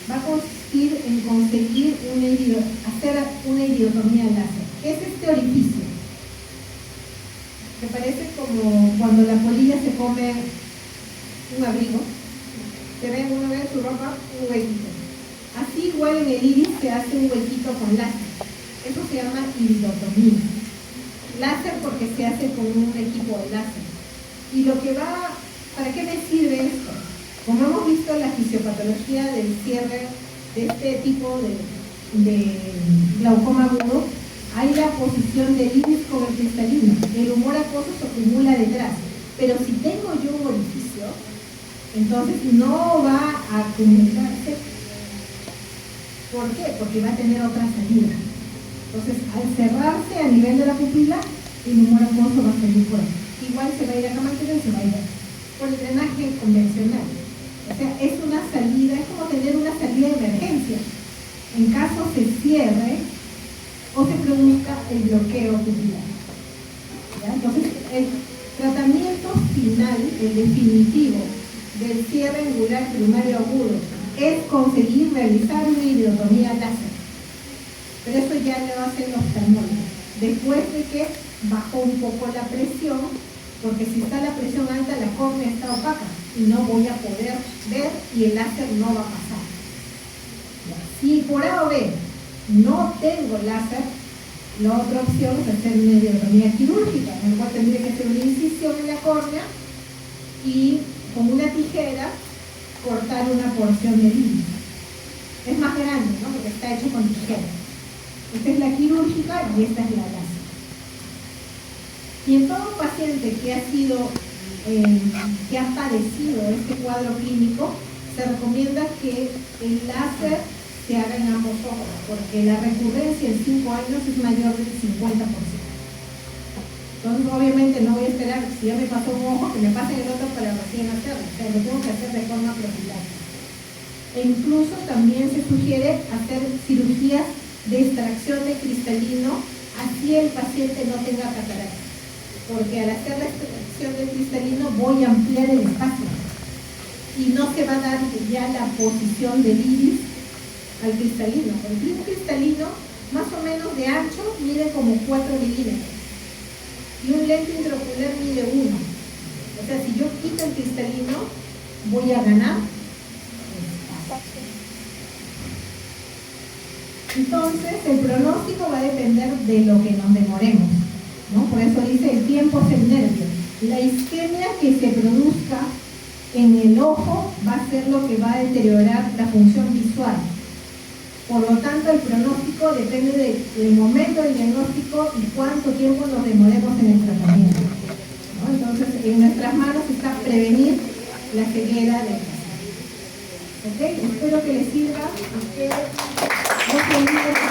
va a consistir en conseguir hacer una iridotomía láser. ¿Qué es este orificio? Que parece como cuando la polilla se come un abrigo, se ve uno ve su ropa, un huequito. Así igual en el iris se hace un huequito con láser. Eso se llama iridotomía. Láser porque se hace con un equipo de láser. Y lo que ¿para qué me sirve esto? Como hemos visto la fisiopatología del cierre de este tipo de glaucoma agudo, hay la posición del iris con el cristalino. El humor acuoso se acumula detrás. Pero si tengo yo un orificio, entonces no va a acumularse. ¿Por qué? Porque va a tener otra salida. Entonces, al cerrarse a nivel de la pupila, el humor acuoso va a salir por ahí. Igual se va a ir a camática y se va a ir por el drenaje convencional. O sea, es una salida, es como tener una salida de emergencia. En caso se cierre o se produzca el bloqueo pupilar. ¿Ya? Entonces, el tratamiento final, el definitivo del cierre angular primario agudo, es conseguir realizar una iridotomía láser. Pero eso ya lo hace el oftalmólogo. Después de que bajó un poco la presión, porque si está la presión alta, la córnea está opaca y no voy a poder ver y el láser no va a pasar. Si por A o B no tengo láser, la otra opción es hacer una iridotomía quirúrgica, en la cual tendría que hacer una incisión en la córnea y con una tijera cortar una porción del iris. Es más grande, ¿no? Porque está hecho con tijera. Esta es la quirúrgica y esta es la láser. Y en todo paciente que ha padecido este cuadro clínico, se recomienda que el láser se haga en ambos ojos, porque la recurrencia en 5 años es mayor del 50%. Entonces, obviamente, no voy a esperar, si ya me pasó un ojo, que me pase el otro para recién hacerlo. O sea, lo tengo que hacer de forma profiláctica. E incluso también se sugiere hacer cirugías de extracción de cristalino, así el paciente no tenga catarata. Porque al hacer la extracción del cristalino voy a ampliar el espacio y no se va a dar ya la posición del iris al cristalino. El cristalino, más o menos de ancho, mide como 4 milímetros y un lente intraocular mide 1. O sea, si yo quito el cristalino, voy a ganar espacio. Entonces, el pronóstico va a depender de lo que nos demoremos, ¿no? Por eso dice, el tiempo es el nervio. La isquemia que se produzca en el ojo va a ser lo que va a deteriorar la función visual. Por lo tanto, el pronóstico depende del momento del diagnóstico y cuánto tiempo nos demoremos en el tratamiento, ¿no? Entonces, en nuestras manos está prevenir la ceguera del paciente. ¿Ok? Espero que les sirva. Ustedes no se olviden